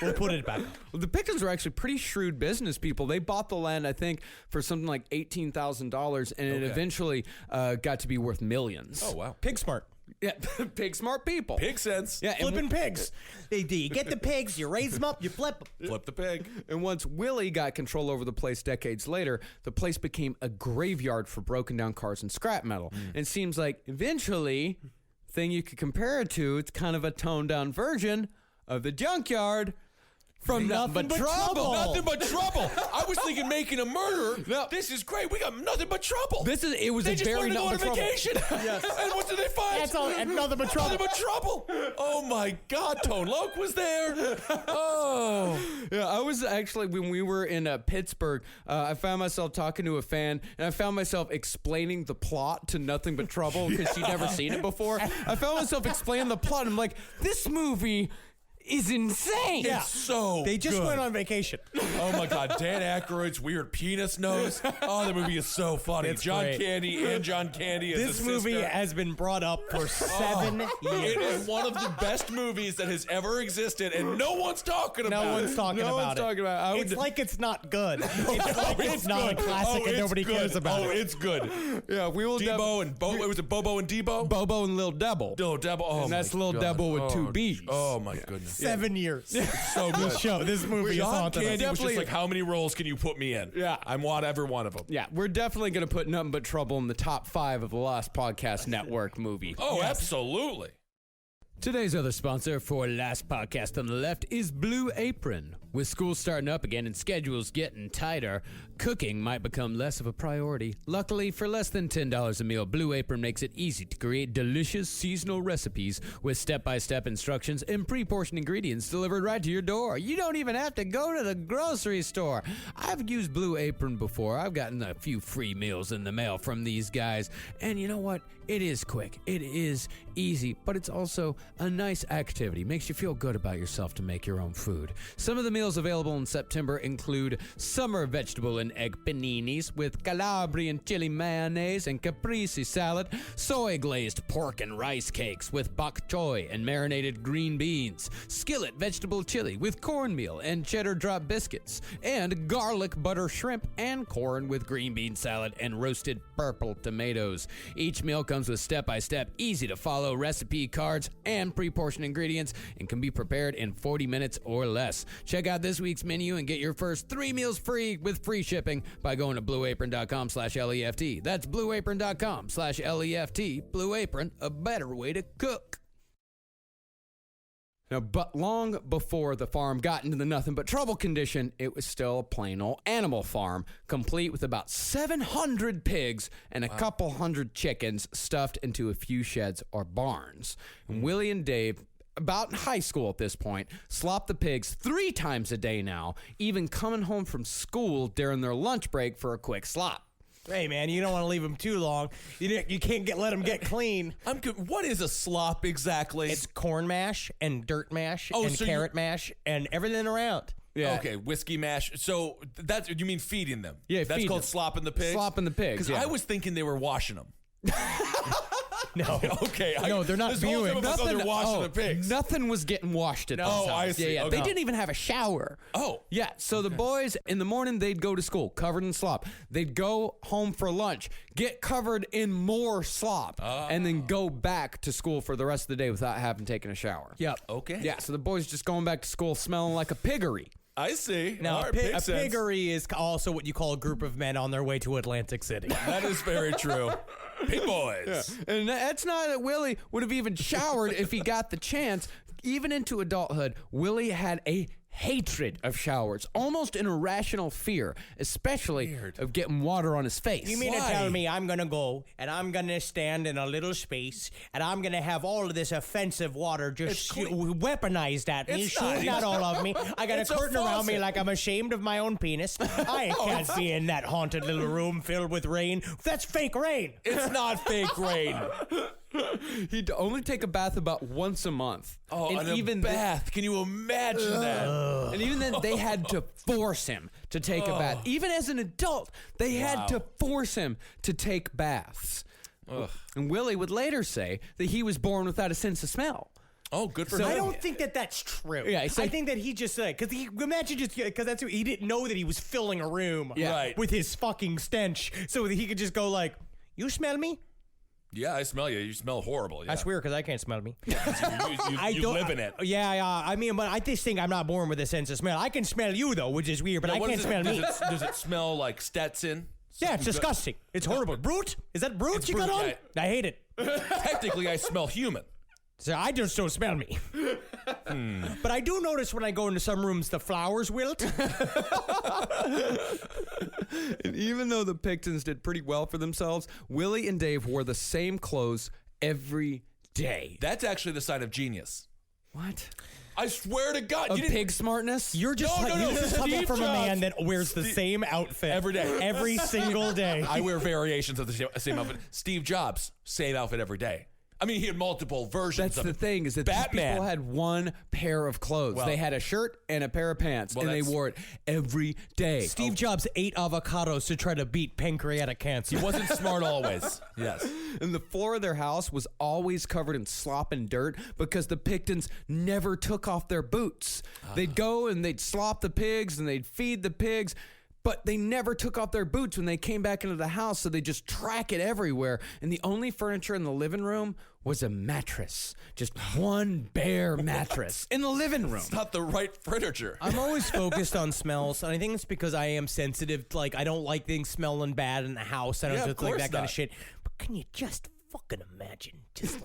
We'll put it back up. Well, the Pickens were actually pretty shrewd business people. They bought the land, I think, for something like $18,000, and it eventually got to be worth millions. Oh, wow. Pig smart. Yeah, pig smart people. Pig sense. Yeah, Flipping pigs. You get the pigs, you raise them up, you flip them. Flip the pig. And once Willie got control over the place decades later, the place became a graveyard for broken down cars and scrap metal. And it seems like eventually, thing you could compare it to, it's kind of a toned down version of the junkyard from Nothing But Trouble. Nothing but trouble. I was thinking making a murderer. No. This is great. We got nothing but trouble. It was They a just very wanted to go on Nothing But Trouble. vacation. Yes. And what did they find? That's all, and nothing but trouble. Nothing but trouble. Oh my God, Tone Loc was there. Oh. Yeah, I was actually, when we were in Pittsburgh, I found myself talking to a fan, and I found myself explaining the plot to Nothing But Trouble because she'd never seen it before. I found myself explaining the plot, and I'm like, this movie is insane. It's so They just good. went on vacation. Oh my God, Dan Aykroyd's weird penis nose. Oh, the movie is so funny. It's John great. Candy and John Candy as This a movie sister. has been brought up for 7 years. It is one of the best movies that has ever existed, and no one's talking about it. No one's talking No about one's it. talking about it. It's like it's not good. It's like it's not a classic and it's nobody good. cares about it. It's good. Yeah, we will. Debo and Bo. Was it Bobo and Debo? Bobo and Lil Devil. Lil Devil. Oh, And that's my Lil God. Devil with two Oh, B's. Oh my goodness. 7 years. So good. This movie is John haunted us. Candy was Definitely- just like, how many roles can you put me in? Yeah. I want every one of them. Yeah, we're definitely going to put Nothing But Trouble in the top 5 of the Lost Podcast Network movie. Oh, absolutely. Today's other sponsor for Last Podcast on the Left is Blue Apron. With school starting up again and schedules getting tighter, cooking might become less of a priority. Luckily, for less than $10 a meal, Blue Apron makes it easy to create delicious seasonal recipes with step-by-step instructions and pre-portioned ingredients delivered right to your door. You don't even have to go to the grocery store. I've used Blue Apron before. I've gotten a few free meals in the mail from these guys. And you know what? It is quick. It is easy, but it's also a nice activity. Makes you feel good about yourself to make your own food. Some of the meals available in September include summer vegetable and egg paninis with Calabrian chili mayonnaise and caprese salad, soy glazed pork and rice cakes with bok choy and marinated green beans, skillet vegetable chili with cornmeal and cheddar drop biscuits, and garlic butter shrimp and corn with green bean salad and roasted purple tomatoes. Each meal comes with step-by-step, easy-to-follow recipe cards and pre-portioned ingredients and can be prepared in 40 minutes or less. Check out this week's menu and get your first 3 meals free with free shipping by going to blueapron.com/LEFT. That's blueapron.com/LEFT. Blue Apron, a better way to cook. Now, but long before the farm got into the nothing but trouble condition, it was still a plain old animal farm, complete with about 700 pigs and a couple hundred chickens stuffed into a few sheds or barns. And Willie and Dave, about in high school at this point, slop the pigs 3 times a day now, even coming home from school during their lunch break for a quick slop. Hey, man, you don't want to leave them too long. You can't let them get clean. What is a slop exactly? It's corn mash and dirt mash and carrot mash and everything around. Yeah. Okay, whiskey mash. So that's, you mean feeding them? Yeah, that's feeding called them. slopping the pigs. Slopping the pigs. Because I was thinking they were washing them. No. Okay. No, they're not this whole viewing. time I thought they were washing the pigs. Nothing was getting washed at this Oh, house. I see. Yeah. Okay. They didn't even have a shower. Oh. Yeah, so the boys, in the morning, they'd go to school covered in slop. They'd go home for lunch, get covered in more slop, and then go back to school for the rest of the day without having taken a shower. Yep. Okay. Yeah, so the boys just going back to school smelling like a piggery. I see. Now, All right, a makes sense. piggery is also what you call a group of men on their way to Atlantic City. That is very true. Pig boys. And that's not that Willie would have even showered if he got the chance. Even into adulthood, Willie had a hatred of showers, almost an irrational fear, especially of getting water on his face. You mean Why? to tell me I'm going to go and I'm going to stand in a little space and I'm going to have all of this offensive water just weaponized at me, It's not. shooting at all of me? I got It's a a curtain around me faucet. like I'm ashamed of my own penis. I can't be in that haunted little room filled with rain. That's fake rain. It's not fake rain. He'd only take a bath about once a month. Oh, and and even a bath. Can you imagine that? And even then, they had to force him to take a bath. Even as an adult, they had to force him to take baths. And Willie would later say that he was born without a sense of smell. Oh, good for So- him. I don't think that that's true. Yeah, it's like- I think that he just said, because imagine just, because that's he didn't know that he was filling a room Right. with his fucking stench so that he could just go like, you smell me? Yeah, I smell you. You smell horrible. Yeah. I swear, because I can't smell me. You I don't live in it. Yeah, I mean, but I just think I'm not born with a sense of smell. I can smell you though, which is weird, but Now, I what can't is it- smell me. Does it smell like Stetson? Yeah, it's disgusting. It's horrible. Brute? Is that brute It's you got brute, on? I hate it. Technically, I smell human. So I just don't smell me. But I do notice when I go into some rooms, the flowers wilt. And even though the Picktons did pretty well for themselves, Willie and Dave wore the same clothes every day. That's actually the sign of genius. What? I swear to God. Of you didn't- pig smartness? You're just, No, this is coming Steve from a man Jobs. that wears the same outfit Every day. every single day. I wear variations of the same outfit. Steve Jobs, same outfit every day. I mean, he had multiple versions That's of the it. thing, is that these Batman. people had one pair of clothes. Well- they had a shirt and a pair of pants, Well, and they that's- wore it every day. Steve Jobs ate avocados to try to beat pancreatic cancer. He wasn't smart always. Yes. And the floor of their house was always covered in slop and dirt because the Picktons never took off their boots. They'd go and they'd slop the pigs and they'd feed the pigs, but they never took off their boots when they came back into the house, so they just track it everywhere. And the only furniture in the living room was a mattress. Just one bare mattress in the living room. It's not the right furniture. I'm always focused on smells, and I think it's because I am sensitive. Like, I don't like things smelling bad in the house. I don't Yeah, of just like course that kind not. of shit. But can you just fucking imagine just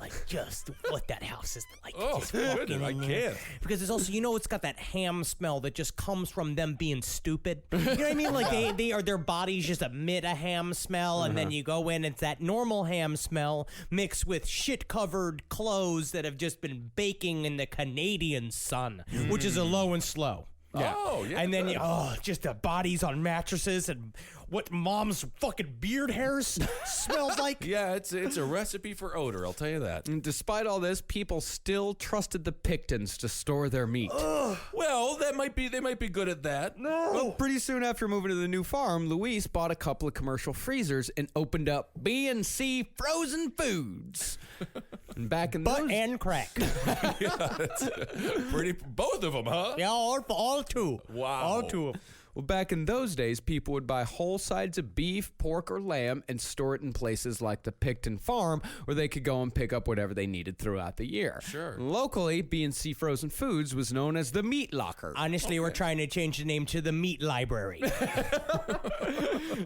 what that house is like? Oh, Just walking goodness, I in there. can't. Because it's also, it's got that ham smell that just comes from them being stupid. You know what I mean? Like their bodies just emit a ham smell, and then you go in, it's that normal ham smell mixed with shit-covered clothes that have just been baking in the Canadian sun, which is a low and slow. Yeah. Oh, yeah. And then, just the bodies on mattresses and what mom's fucking beard hairs smells like. Yeah, it's a recipe for odor, I'll tell you that. And despite all this, people still trusted the Picktons to store their meat. Well, they might be good at that. Well, pretty soon after moving to the new farm, Luis bought a couple of commercial freezers and opened up B&C Frozen Foods. And back in Butt those and crack. Both of them, huh? Yeah, all two. Wow. All two of them. Well, back in those days, people would buy whole sides of beef, pork, or lamb and store it in places like the Pickton farm where they could go and pick up whatever they needed throughout the year. Sure. Locally, B&C Frozen Foods was known as the Meat Locker. Honestly, we're trying to change the name to the Meat Library.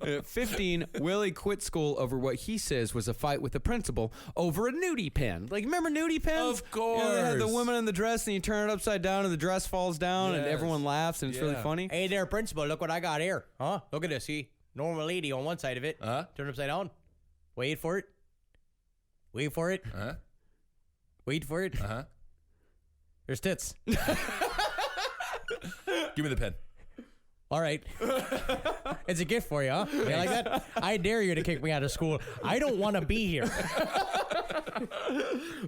At 15, Willie quit school over what he says was a fight with the principal over a nudie pen. Like, remember nudie pens? Of course. You know, they had the woman in the dress and you turn it upside down and the dress falls down and Yes. everyone laughs and it's really Yeah. funny. Hey there, principal. Look what I got here. Huh? Look at this. See? Normal lady on one side of it. Turn it upside down. Wait for it. Wait for it. Uh-huh. Wait for it. Uh-huh. There's tits. Give me the pen. All right. It's a gift for you, huh? You like that? I dare you to kick me out of school. I don't want to be here.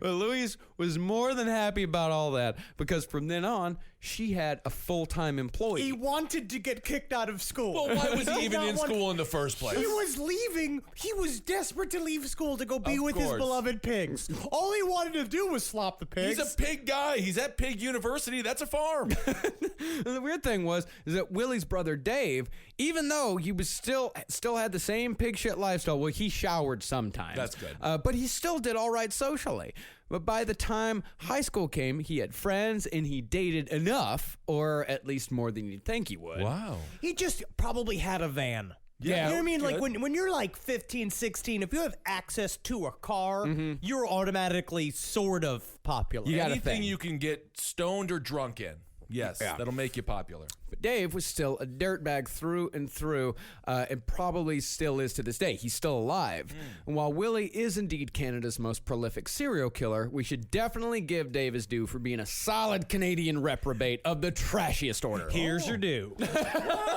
Well, Louise was more than happy about all that because from then on, she had a full-time employee. He wanted to get kicked out of school. Well, why was he even in school in the first place? He was leaving. He was desperate to leave school to go be Of with his course. beloved pigs. All he wanted to do was slop the pigs. He's a pig guy. He's at Pig University. That's a farm. And the weird thing is that Willie's brother Dave, even though he was still had the same pig shit lifestyle, well, he showered sometimes. That's good. But he still did all right socially. But by the time high school came, he had friends and he dated enough, or at least more than you'd think he would. Wow. He just probably had a van. Yeah, You know what I mean? Like good. when you're like 15, 16, if you have access to a car, you're automatically sort of popular. You got a Anything thing. you can get stoned or drunk in. Yes, that'll make you popular. But Dave was still a dirtbag through and through, and probably still is to this day. He's still alive. And while Willie is indeed Canada's most prolific serial killer, we should definitely give Dave his due for being a solid Canadian reprobate of the trashiest order. Here's your due.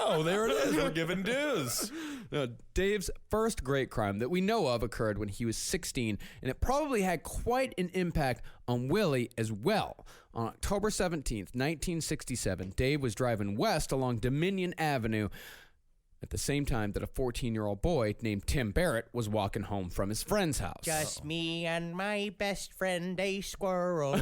Oh, there it is. We're giving dues. Dave's first great crime that we know of occurred when he was 16, and it probably had quite an impact on Willie as well. On October 17th, 1967, Dave was driving west along Dominion Avenue at the same time that a 14-year-old boy named Tim Barrett was walking home from his friend's house. Just me and my best friend, a squirrel,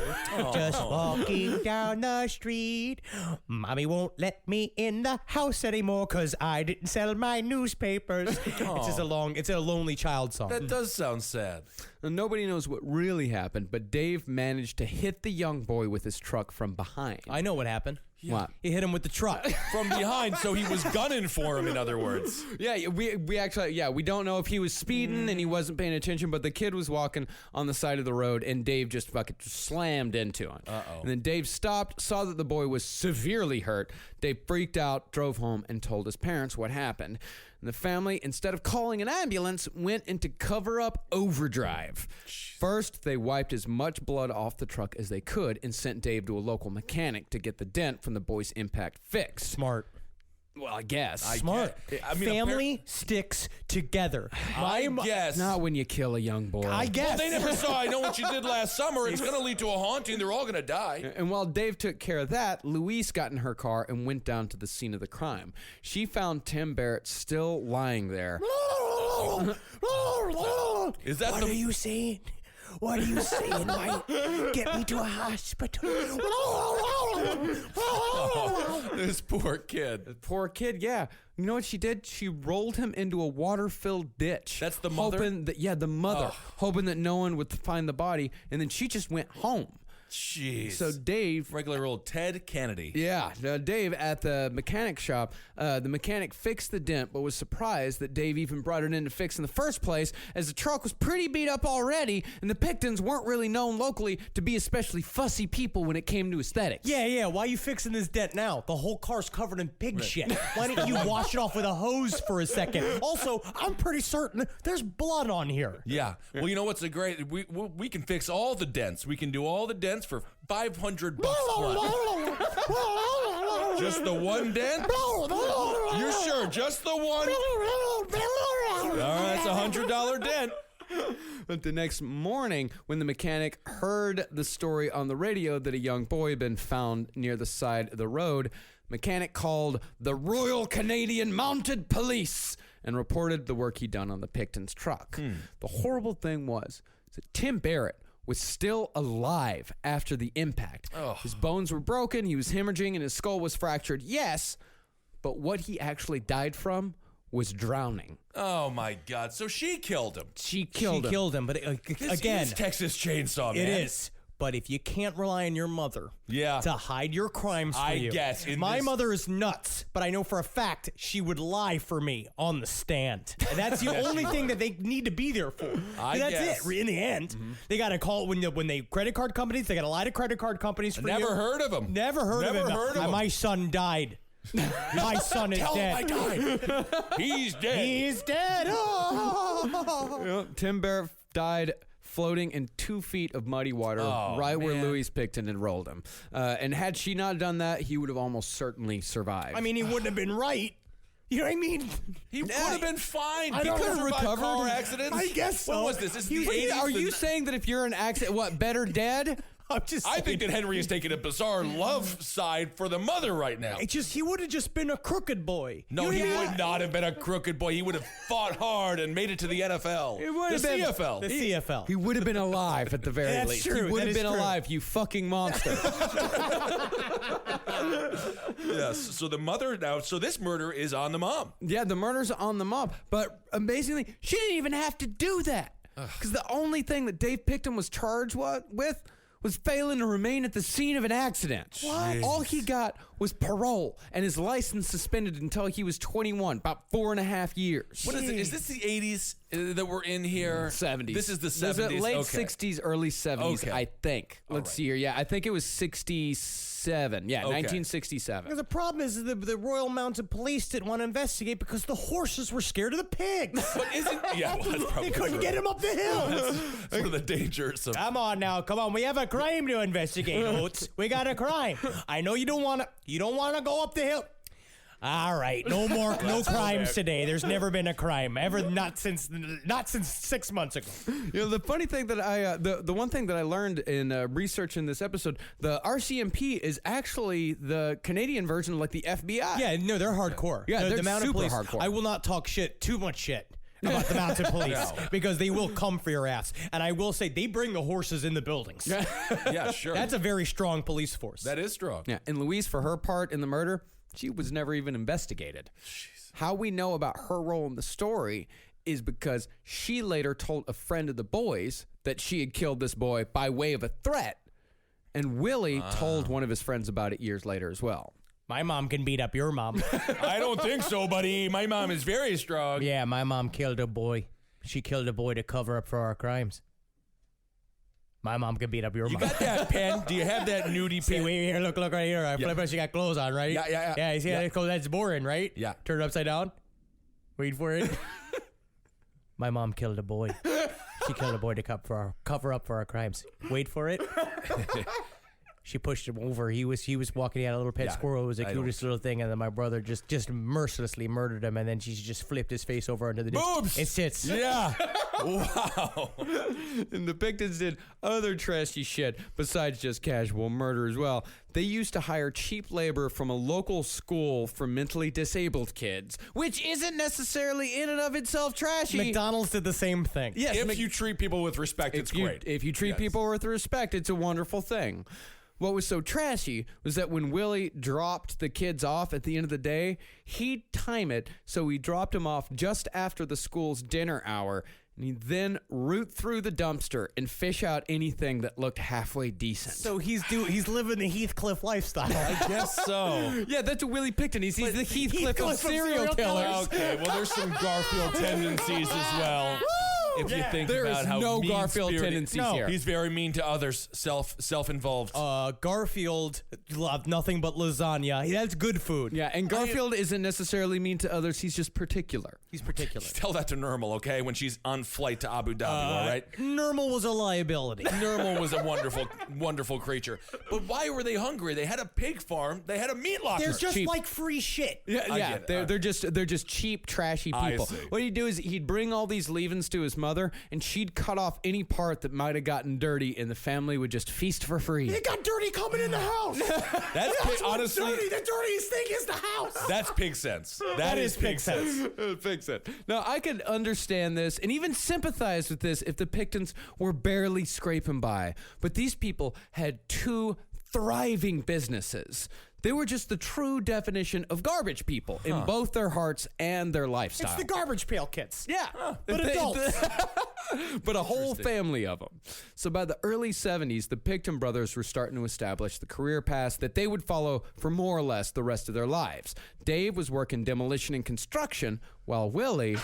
just walking down the street. Mommy won't let me in the house anymore because I didn't sell my newspapers. It's just it's a lonely child song. That does sound sad. Now, nobody knows what really happened, but Dave managed to hit the young boy with his truck from behind. I know what happened. What? He hit him with the truck. From behind, so he was gunning for him, in other words. Yeah, we actually, we don't know if he was speeding and he wasn't paying attention, but the kid was walking on the side of the road and Dave just fucking slammed into him. Uh-oh. And then Dave stopped, saw that the boy was severely hurt. Dave freaked out, drove home, and told his parents what happened. And the family, instead of calling an ambulance, went into cover-up overdrive. First, they wiped as much blood off the truck as they could and sent Dave to a local mechanic to get the dent from the boy's impact fixed. Smart. Well, I guess. Smart. I mean, Family sticks together. I guess. Not when you kill a young boy. I guess. They never saw I Know What You Did Last Summer. It's going to lead to a haunting. They're all going to die. And while Dave took care of that, Louise got in her car and went down to the scene of the crime. She found Tim Barrett still lying there. Is that What are you saying? What are you saying, White? Get me to a hospital. This poor kid. Poor kid, yeah. You know what she did? She rolled him into a water-filled ditch. That's the mother? Hoping that, the mother. Oh. Hoping that no one would find the body. And then she just went home. Jeez. So Dave... Regular old Ted Kennedy. Yeah, Dave at the mechanic shop, the mechanic fixed the dent, but was surprised that Dave even brought it in to fix in the first place, as the truck was pretty beat up already, and the Picktons weren't really known locally to be especially fussy people when it came to aesthetics. Yeah. Why are you fixing this dent now? The whole car's covered in pig shit. Why didn't you wash it off with a hose for a second? Also, I'm pretty certain there's blood on here. Yeah. Well, you know what's a great... We can fix all the dents. We can do all the dents for $500 flat. Just the one dent? You're sure? Just the one? All right, that's $100 dent. But the next morning, when the mechanic heard the story on the radio that a young boy had been found near the side of the road, mechanic called the Royal Canadian Mounted Police and reported the work he'd done on the Pickton's truck. The horrible thing was that Tim Barrett was still alive after the impact. His bones were broken, he was hemorrhaging, and his skull was fractured. Yes, but what he actually died from was drowning. Oh, my God. So she killed him. She killed him. But This again, is Texas Chainsaw, man. it is. But if you can't rely on your mother to hide your crimes for you. guess. My mother is nuts, but I know for a fact she would lie for me on the stand. And that's the only thing that they need to be there for. I That's guess. it. In the end, they got to call when they credit card companies, they got to lie to credit card companies for Never you. heard of him. Never heard of him. Heard of him. My son died. My son is Tell him dead. I died. He's dead. He's dead. Oh. Tim Barrett died floating in 2 feet of muddy water where man. Louise Pickton had rolled him. And had she not done that, he would have almost certainly survived. I mean, he wouldn't have been right. You know what I mean? He would have been fine. I don't He could have know. recovered. Car Recovered? accidents. I guess so. What was this? This is the Wait, 80s. are you saying that if you're in an accident, what, better dead? I'm just I saying. think that Henry is taking a bizarre love side for the mother right now. He would have just been a crooked boy. No, You he know? would not have been a crooked boy. He would have fought hard and made it to the NFL. It would have the been- CFL. The CFL. He would have been alive at the very That's least. true. He would That have is been true. alive, you fucking monster. Yes. So the mother now. So this murder is on the mom. Yeah, the murder's on the mom. But amazingly, she didn't even have to do that. Because the only thing that Dave Pickton was charged with was failing to remain at the scene of an accident. What? All he got was parole and his license suspended until he was 21, about 4.5 years. What is it? Is this the 80s that we're in here? 70s. This is the This is 70s. late Okay. 60s, early 70s, Okay. I think. Let's see here. Yeah, I think it was 67. Yeah, Okay. 1967. The problem is the Royal Mounted Police didn't want to investigate because the horses were scared of the pigs. But isn't well, that's probably They couldn't true. get him up the hill. That's one of the dangers of. Come on now, come on. We have a crime to investigate, Oates. We got a crime. I know you don't want to go up the hill. All right, no crimes today. There's never been a crime ever, not since 6 months ago. You know, the funny thing that the one thing that I learned in researching this episode, the RCMP is actually the Canadian version of like the FBI. Yeah, no, they're hardcore. Yeah, they're the Mounted super Police, hardcore. I will not talk too much shit about the Mounted Police because they will come for your ass. And I will say they bring the horses in the buildings. Yeah, sure. That's a very strong police force. That is strong. Yeah, and Louise, for her part in the murder, she was never even investigated. How we know about her role in the story is because she later told a friend of the boys that she had killed this boy by way of a threat. And Willie told one of his friends about it years later as well. My mom can beat up your mom. I don't think so, buddy. My mom is very strong. Yeah, my mom killed a boy. She killed a boy to cover up for our crimes. My mom can beat up your You mom. got that pen? Do you have that nudie See, pen? wait here, look right here. I flip it, she got clothes on, right? Yeah. Yeah, you see Yeah. that's boring, right? Yeah. Turn it upside down. Wait for it. My mom killed a boy. She killed a boy to cover up for our crimes. Wait for it. She pushed him over. He was walking. He had a little pet squirrel. It was the cutest little thing. And then my brother just mercilessly murdered him. And then she just flipped his face over onto the Boobs! It sits. Yeah. Wow. And the Pictons did other trashy shit besides just casual murder as well. They used to hire cheap labor from a local school for mentally disabled kids, which isn't necessarily in and of itself trashy. McDonald's did the same thing. Yes, If you treat people with respect, it's great. If you treat Yes. people with respect, it's a wonderful thing. What was so trashy was that when Willie dropped the kids off at the end of the day, he'd time it so he dropped them off just after the school's dinner hour, and he'd then root through the dumpster and fish out anything that looked halfway decent. So he's living the Heathcliff lifestyle. I guess so. Yeah, that's a Willie Pickton. He's the Heathcliff of Heathcliff of serial serial killers. Okay, well, there's some Garfield tendencies as well. If you think There about is how no Garfield mean-spirited- tendencies here. He's very mean to others, self-involved. Garfield loved nothing but lasagna. That's good food. Yeah, and Garfield isn't necessarily mean to others. He's just particular. He's particular. Tell that to Nermal, okay? When she's on flight to Abu Dhabi, all right? Nermal was a liability. Nermal was a wonderful, wonderful creature. But why were they hungry? They had a pig farm. They had a meat locker. They're just cheap. like free shit. Yeah, get it. they're just cheap, trashy I people. see. What he'd do is he'd bring all these leavings to his mother, and she'd cut off any part that might have gotten dirty, and the family would just feast for free. It got dirty coming in the house. That's honestly, The dirtiest thing is the house. that's pig sense. That is pig sense. Fix it. Now, I could understand this and even sympathize with this if the Picktons were barely scraping by. But these people had two thriving businesses. They were just the true definition of garbage people in both their hearts and their lifestyle. It's the garbage pail kids. Yeah, But adults. but a whole family of them. So by the early 70s, the Pickton brothers were starting to establish the career paths that they would follow for more or less the rest of their lives. Dave was working demolition and construction, while Willie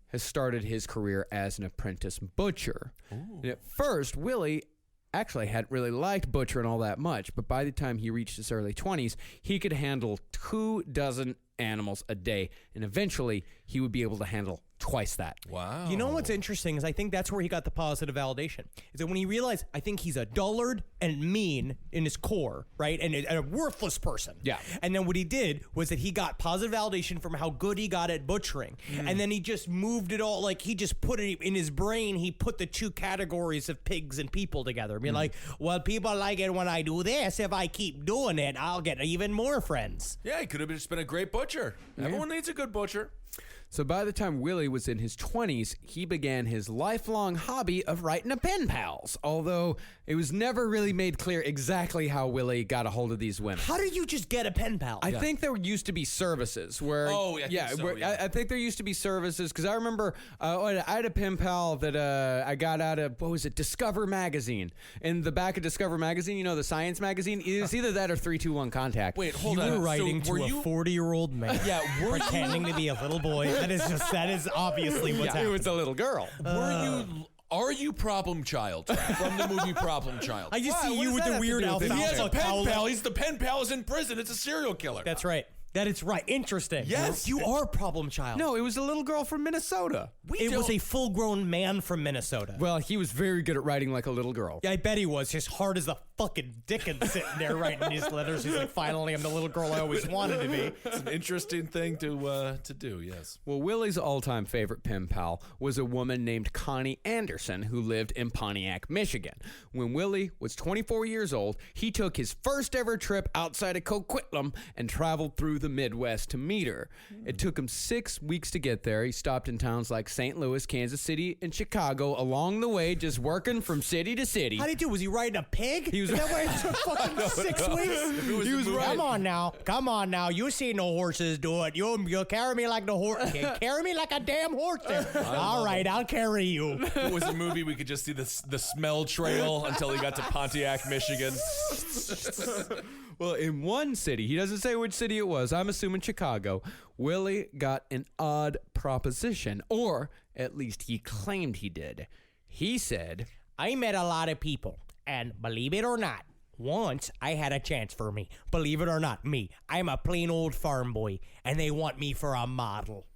has started his career as an apprentice butcher. And at first, Willie actually hadn't really liked butchering all that much, but by the time he reached his early 20s, he could handle 24 animals a day, and eventually he would be able to handle twice that. Wow. You know what's interesting is I think that's where he got the positive validation. Is that when he realized I think he's a dullard and mean in his core, right? And a worthless person. Yeah. And then what he did was that he got positive validation from how good he got at butchering. And then he just moved it all, like he just put it in his brain, he put the two categories of pigs and people together. Being like, well, people like it when I do this. If I keep doing it, I'll get even more friends. Yeah, he could have just been a great butcher. Everyone needs a good butcher. So by the time Willie was in his 20s, he began his lifelong hobby of writing a pen pals, although it was never really made clear exactly how Willie got a hold of these women. How did you just get a pen pal? I think there used to be services where, Oh, I think so, yeah. I think there used to be services because I remember I had a pen pal that I got out of, what was it, Discover Magazine. In the back of Discover Magazine, you know, the science magazine, it was either that or 321 Contact. Wait, hold You on. were writing So were to you? a 40-year-old man. Yeah, were pretending to be a little boy. That is obviously what's Yeah, it happening. was a little girl. Are you Problem Child from the movie Problem Child? I just Wow, see what you does with that the have to weird do with it? He has a alfalfa pen cowl. pal. He's the pen pal is in prison. It's a serial killer. That's right. That is right. Interesting. Yes. You are problem child. No, it was a little girl from Minnesota. it was a full-grown man from Minnesota. Well, he was very good at writing like a little girl. Yeah, I bet he was. His hard as a fucking Dickens sitting there writing his letters. He's like, finally, I'm the little girl I always wanted to be. It's an interesting thing to do. Yes. Well, Willie's all-time favorite pen pal was a woman named Connie Anderson who lived in Pontiac, Michigan. When Willie was 24 years old, he took his first ever trip outside of Coquitlam and traveled through the Midwest to meet her. It took him 6 weeks to get there. He stopped in towns like St. Louis, Kansas City, and Chicago along the way, just working from city to city. How did he do? Was he riding a pig? Is that why it took fucking 6 weeks? He was right. Come on now. You see no horses do it. You carry me like the horse. Carry me like a damn horse there. All right, I'll carry you. If it was a movie, we could just see the smell trail until he got to Pontiac, Michigan. Well, in one city, he doesn't say which city it was, I'm assuming Chicago, Willie got an odd proposition, or at least he claimed he did. He said, I met a lot of people, and believe it or not, once I had a chance for me. Believe it or not, me. I'm a plain old farm boy, and they want me for a model.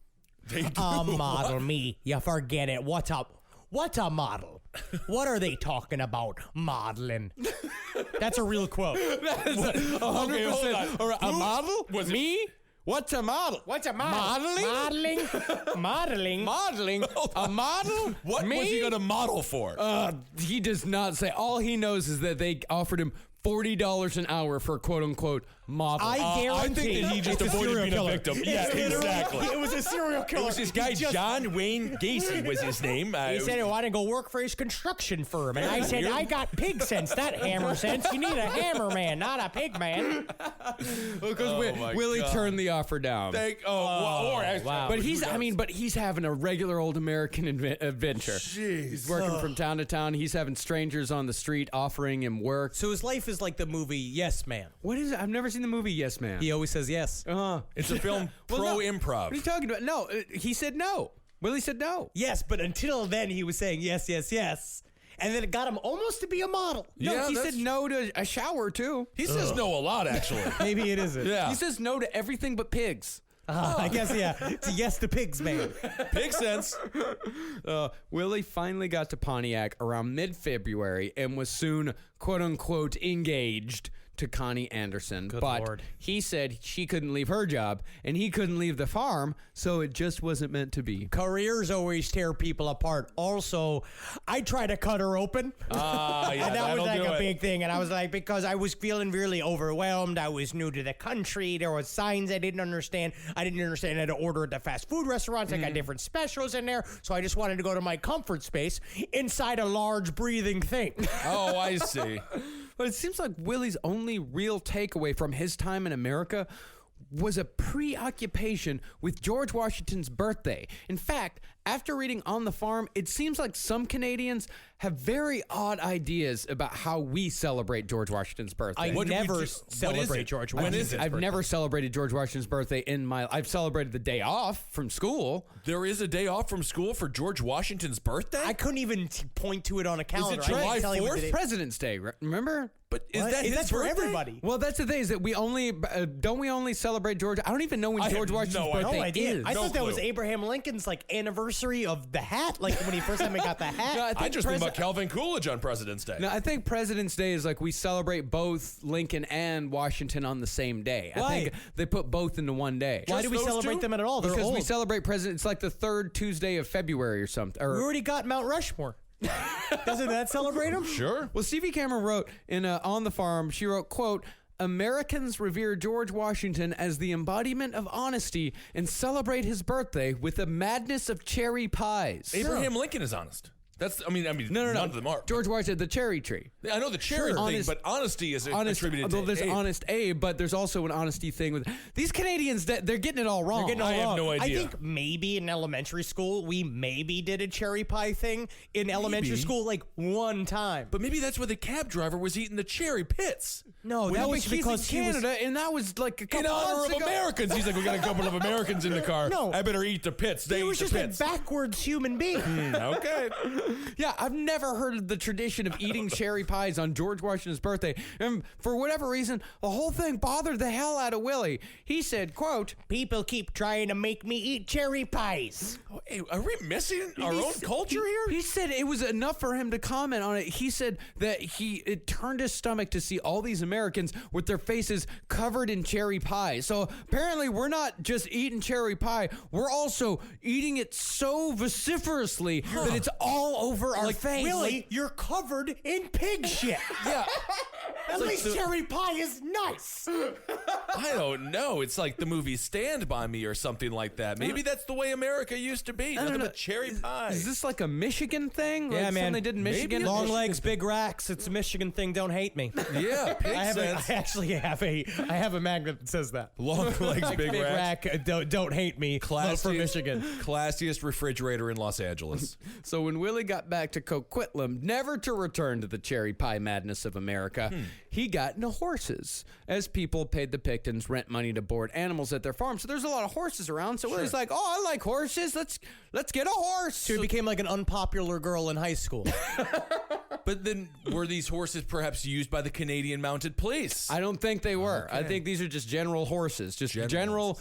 A model, me. You forget it. What's a model? What are they talking about? Modeling. That's a real quote. That is 100%. hold on. A model? Was it- Me? What's a model? What's a model? Modeling? Modeling. Modeling? A model? What Me? was he going to model for? He does not say. All he knows is that they offered him $40 an hour for quote-unquote model. I I guarantee think that he just it's avoided serial being a killer. victim. It's Yeah, literally- exactly. It was a serial killer. It was this guy, John Wayne Gacy was his name. He said he wanted to go work for his construction firm. And I said, I got pig sense, not hammer sense. You need a hammer man, not a pig man. Because my Willie God. turned the offer down. wow. But he's having a regular old American adventure. Jeez. He's working from town to town. He's having strangers on the street offering him work. So his life is like the movie Yes Man. What is it? I've never seen the movie Yes Man. He always says yes. It's a film Well, no. pro-improv. What are you talking about? No, he said no. Willie said no. Yes, but until then he was saying yes, yes, yes. And then it got him almost to be a model. No, Yeah, he that's- said no to a shower, too. He says no a lot, actually. Maybe it isn't. Yeah. He says no to everything but pigs. I guess, yeah. It's a yes to pigs, man. Pig sense. Willie finally got to Pontiac around mid-February and was soon, quote-unquote, engaged to Connie Anderson. But Lord. he said she couldn't leave her job, and he couldn't leave the farm, so it just wasn't meant to be. Careers always tear people apart. Also, I tried to cut her open. Yeah, And that was that'll like do a it. big thing. And I was like, because I was feeling really overwhelmed. I was new to the country. There was signs I didn't understand. I didn't understand how to order at the fast food restaurants. I got different specials in there. So I just wanted to go to my comfort space inside a large breathing thing. Oh, I see. But it seems like Willie's only real takeaway from his time in America was a preoccupation with George Washington's birthday. In fact, after reading On the Farm, it seems like some Canadians have very odd ideas about how we celebrate George Washington's birthday. I What do we never do? celebrate What is it? George When Washington's is it? I've birthday. never celebrated George Washington's birthday in my I've celebrated the day off from school. There is a day off from school for George Washington's birthday? I couldn't even point to it on a calendar. I July can't tell you what 4th? it is. President's Day, remember? But is What? that his That's for birthday? everybody. Well, that's the thing is that we only don't we only celebrate George? I don't even know when I have George Washington's no idea. birthday No idea. is. I No thought that was clue. Abraham Lincoln's like anniversary of the hat, like when he first time he got the hat. No, I just think about Calvin Coolidge on President's Day. No, I think President's Day is like we celebrate both Lincoln and Washington on the same day. I Why? think they put both into one day. Why do we those celebrate two? them at all? They're Because we old. celebrate President. It's like the third Tuesday of February or something. We Or, already got Mount Rushmore. Doesn't that celebrate him? Sure. well, Stevie Cameron wrote in On the Farm. She wrote, "Quote." Americans revere George Washington as the embodiment of honesty and celebrate his birthday with the madness of cherry pies. Abraham Lincoln is honest. That's, I mean, No, none of them are. George Washington, the cherry tree. I know the cherry thing, Honest- but honesty is Honest, attributed although to there's Abe. honest Abe, but there's also an honesty thing with these Canadians. That they're getting it all wrong. They're getting all I have wrong. no idea. I think maybe in elementary school we maybe did a cherry pie thing in elementary Maybe. school like one time. But maybe that's where the cab driver was eating the cherry pits. No, that Well, was but he's because in he was. Canada, and that was like a In couple honor months of ago. Americans. He's like, we got a couple of Americans in the car. No. I better eat the pits. They He eat was the just a pits. backwards human being. Okay. Yeah, I've never heard of the tradition of eating cherry pies on George Washington's birthday. And for whatever reason, the whole thing bothered the hell out of Willie. He said, quote, People keep trying to make me eat cherry pies. Hey, are we missing our own culture here? He said it was enough for him to comment on it. He said that it turned his stomach to see all these Americans with their faces covered in cherry pie. So apparently we're not just eating cherry pie, we're also eating it so vociferously that it's all over our face. Willie, you're covered in pig shit. Yeah. At like least the- cherry pie is nice. I don't know. It's like the movie Stand By Me or something like that. Maybe that's the way America used to be. Nothing but cherry pie. Is this like a Michigan thing? Yeah, like man. something they did in Maybe Michigan? it's Long Michigan legs, big racks. It's a Michigan thing. Don't hate me. Yeah, pig I sense. actually have a magnet that says that. Long legs, big, Big rack. rack. Don't hate me. Vote for Michigan. Classiest refrigerator in Los Angeles. So when Willie got back to Coquitlam, never to return to the cherry pie madness of America, he got into horses, as people paid the Picktons rent money to board animals at their farm. So there's a lot of horses around. So Willie's like, "Oh, I like horses. Let's get a horse." So he became like an unpopular girl in high school. But then were these horses perhaps used by the Canadian Mounted Police? I don't think they were. I think these are just general horses, just general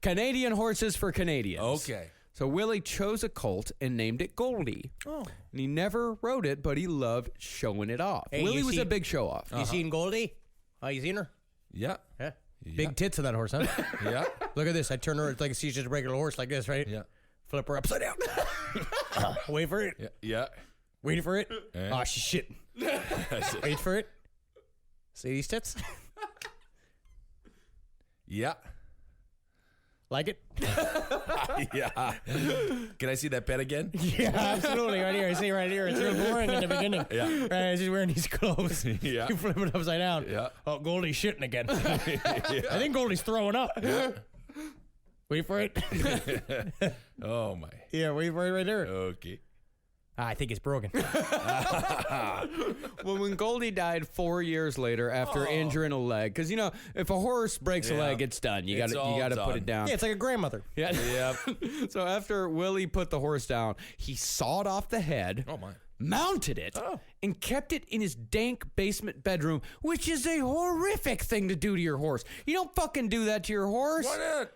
Canadian horses for Canadians. Okay. So Willie chose a colt and named it Goldie. Oh. And he never rode it, but he loved showing it off. Hey, Willie you was see- a big show off. You seen Goldie? Oh, you seen her? Yeah. Yeah. Big tits on that horse, huh? Yeah. Look at this. I turn her it's like she's just a regular horse like this, right? Yeah. Flip her upside down. Wait for it. Yeah. Yeah. Wait for it. Yeah. Oh, she's shitting. Wait for it. See these tits? Yeah. Like it? Yeah. Can I see that pet again? Yeah, absolutely. Right here. See right here. It's real boring in the beginning. Yeah. Right, she's wearing these clothes. Yeah. You flip it upside down. Yeah. Oh, Goldie's shitting again. I think Goldie's throwing up. Wait for it. Oh my. Yeah, wait for it right there. Okay. I think it's broken. Well, when Goldie died 4 years later after injuring a leg, because if a horse breaks a leg, it's done. You It's all gotta put done. it down. Yeah, it's like a grandmother. Yeah. Yep. So after Willie put the horse down, he sawed off the head. Oh, my. Mounted it and kept it in his dank basement bedroom, which is a horrific thing to do to your horse. You don't fucking do that to your horse. Why not?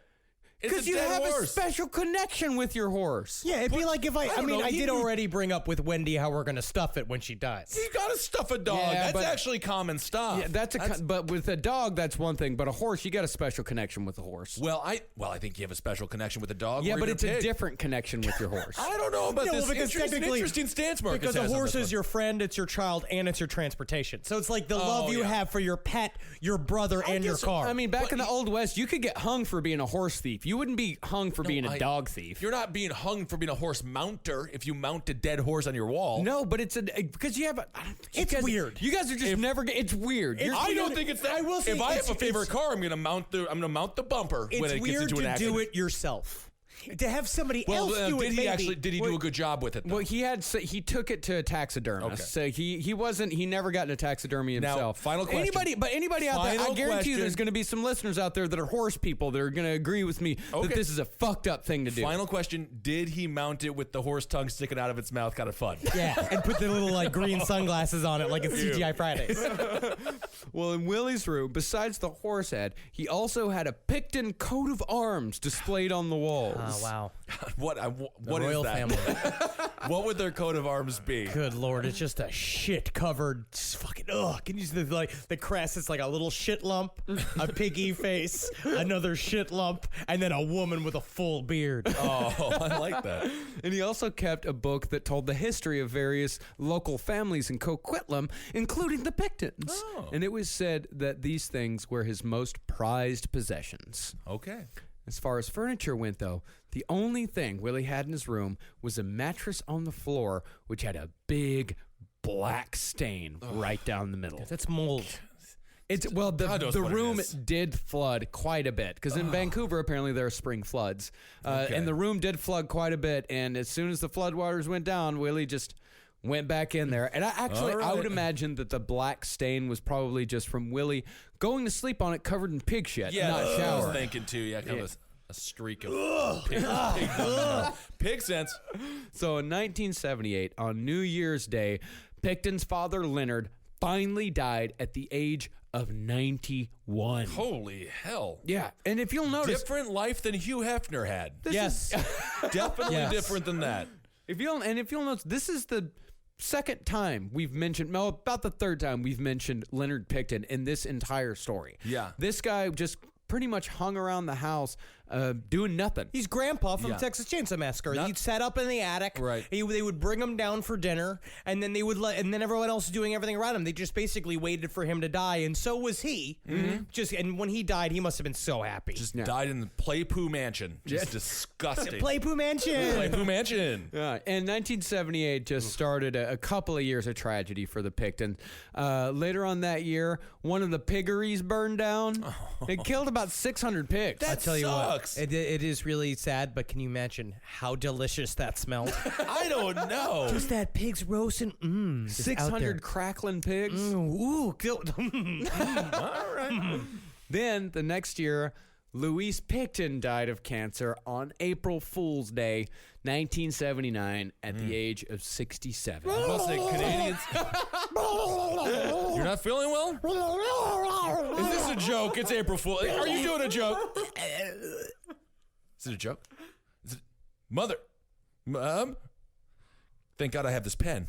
It's Because a you dead have horse. a special connection with your horse. Yeah, it'd be like if I don't mean, know, I he- did already bring up with Wendy how we're going to stuff it when she dies. You gotta stuff a dog. Yeah, That's but- actually common stuff. Yeah, but with a dog, that's one thing. But a horse, you got a special connection with the horse. Well, I think you have a special connection with the dog. Yeah, or but your it's a pig. different connection with your horse. I don't know about No, this. because technically- Interesting stance, Marcus. Because a has on horse this is one. your friend, it's your child, and it's your transportation. So it's like the love you yeah. have for your pet, your brother, and your car. I mean, back in the Old West, you could get hung for being a horse thief. You wouldn't be hung for being a dog thief. You're not being hung for being a horse mounter if you mount a dead horse on your wall. No, but it's because you have a. It's weird. You guys are just never. It's weird. I don't think it's that. I will say if I have it's- a favorite car, I'm gonna mount the bumper when it's it gets weird into an to accident. do it yourself. To have somebody Well, else do it, did he do a good job with it? Though? Well, he took it to a taxidermist. Okay. So he never got into taxidermy Now, himself. final question. Anybody out there, I Final guarantee you question. there's going to be some listeners out there that are horse people that are going to agree with me Okay. that this is a fucked up thing to do. Final question: did he mount it with the horse tongue sticking out of its mouth? Kind of fun. Yeah, and put the little like green sunglasses on it like it's CGI Fridays. Well, in Willie's room, besides the horse head, he also had a Pickton coat of arms displayed on the walls. Oh, wow. What is royal that? family. What would their coat of arms be? Good Lord, it's just a shit covered fucking can you see the crest? It's like a little shit lump, a piggy face, another shit lump, and then a woman with a full beard. Oh, I like that. And he also kept a book that told the history of various local families in Coquitlam, including the Picktons. Oh. And it was said that these things were his most prized possessions. Okay. As far as furniture went, though, the only thing Willie had in his room was a mattress on the floor, which had a big black stain right down the middle. That's mold. God knows The what it room is. did flood quite a bit because in Vancouver apparently there are spring floods, and the room did flood quite a bit. And as soon as the floodwaters went down, Willie just went back in there. And I would imagine that the black stain was probably just from Willie going to sleep on it covered in pig shit, Yeah, not that's what I was shower. thinking too. Yeah, kind of a streak of pig sense. So in 1978, on New Year's Day, Pickton's father Leonard finally died at the age of 91. Holy hell! Yeah, and if you'll notice, Different life than Hugh Hefner had. Yes. Definitely Yes. different than that. if you'll notice, this is the second time we've mentioned, no, about the third time we've mentioned Leonard Pickton in this entire story. Yeah. This guy just pretty much hung around the house doing nothing. He's Grandpa from Yeah. Texas Chainsaw Massacre. Not- He'd set up in the attic. Right. They would bring him down for dinner, and then they would and then everyone else was doing everything around him. They just basically waited for him to die, and so was he. And when he died, he must have been so happy. Just died in the Play Poo Mansion. Just disgusting. Play Poo Mansion. Play Poo Mansion. Yeah, and 1978 just started a couple of years of tragedy for the Pickton. Later on that year, one of the piggeries burned down. It killed about 600 pigs. That I tell you sucks. what, it is really sad. But can you imagine how delicious that smelled? I don't know. Just that pig's roasting. Just out there. 600 crackling pigs. Ooh, All right. Then the next year, Louise Pickton died of cancer on April Fool's Day, 1979, at the age of 67. I must say, Canadians. You're not feeling well? Is this a joke? It's April Fool. Are you doing a joke? Is it a joke? Is it Mother? Mom? Thank God I have this pen.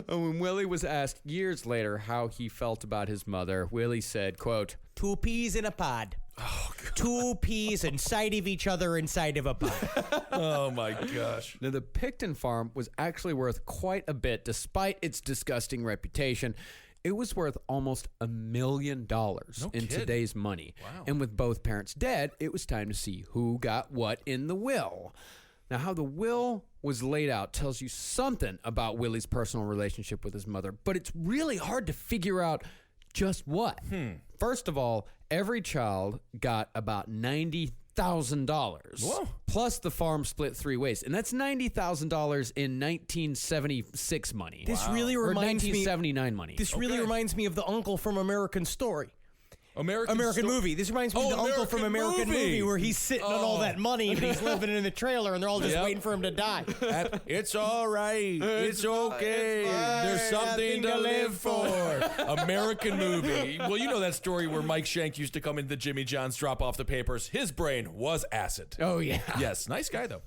When Willie was asked years later how he felt about his mother, Willie said, quote, 2 peas in a pod. Oh, God. 2 peas inside of each other inside of a pod. Oh my gosh. Now, the Pickton farm was actually worth quite a bit, despite its disgusting reputation. It was worth almost $1 million in kidding. today's money. Wow. And with both parents dead, it was time to see who got what in the will. Now, how the will was laid out tells you something about Willie's personal relationship with his mother, but it's really hard to figure out just what. First of all, every child got about $90,000. Whoa. Plus the farm split 3 ways. And that's $90,000 in 1976 money. This really or reminds me. 1979 money. This really reminds me of the uncle from American Story. American Movie. This reminds me of the uncle from American movie where he's sitting on all that money and he's living in the trailer and they're all just waiting for him to die. It's all right. It's okay. There's something to live for. American movie. Well, you know that story where Mike Shank used to come into Jimmy John's, drop off the papers. His brain was acid. Oh, yeah. Yes, nice guy, though.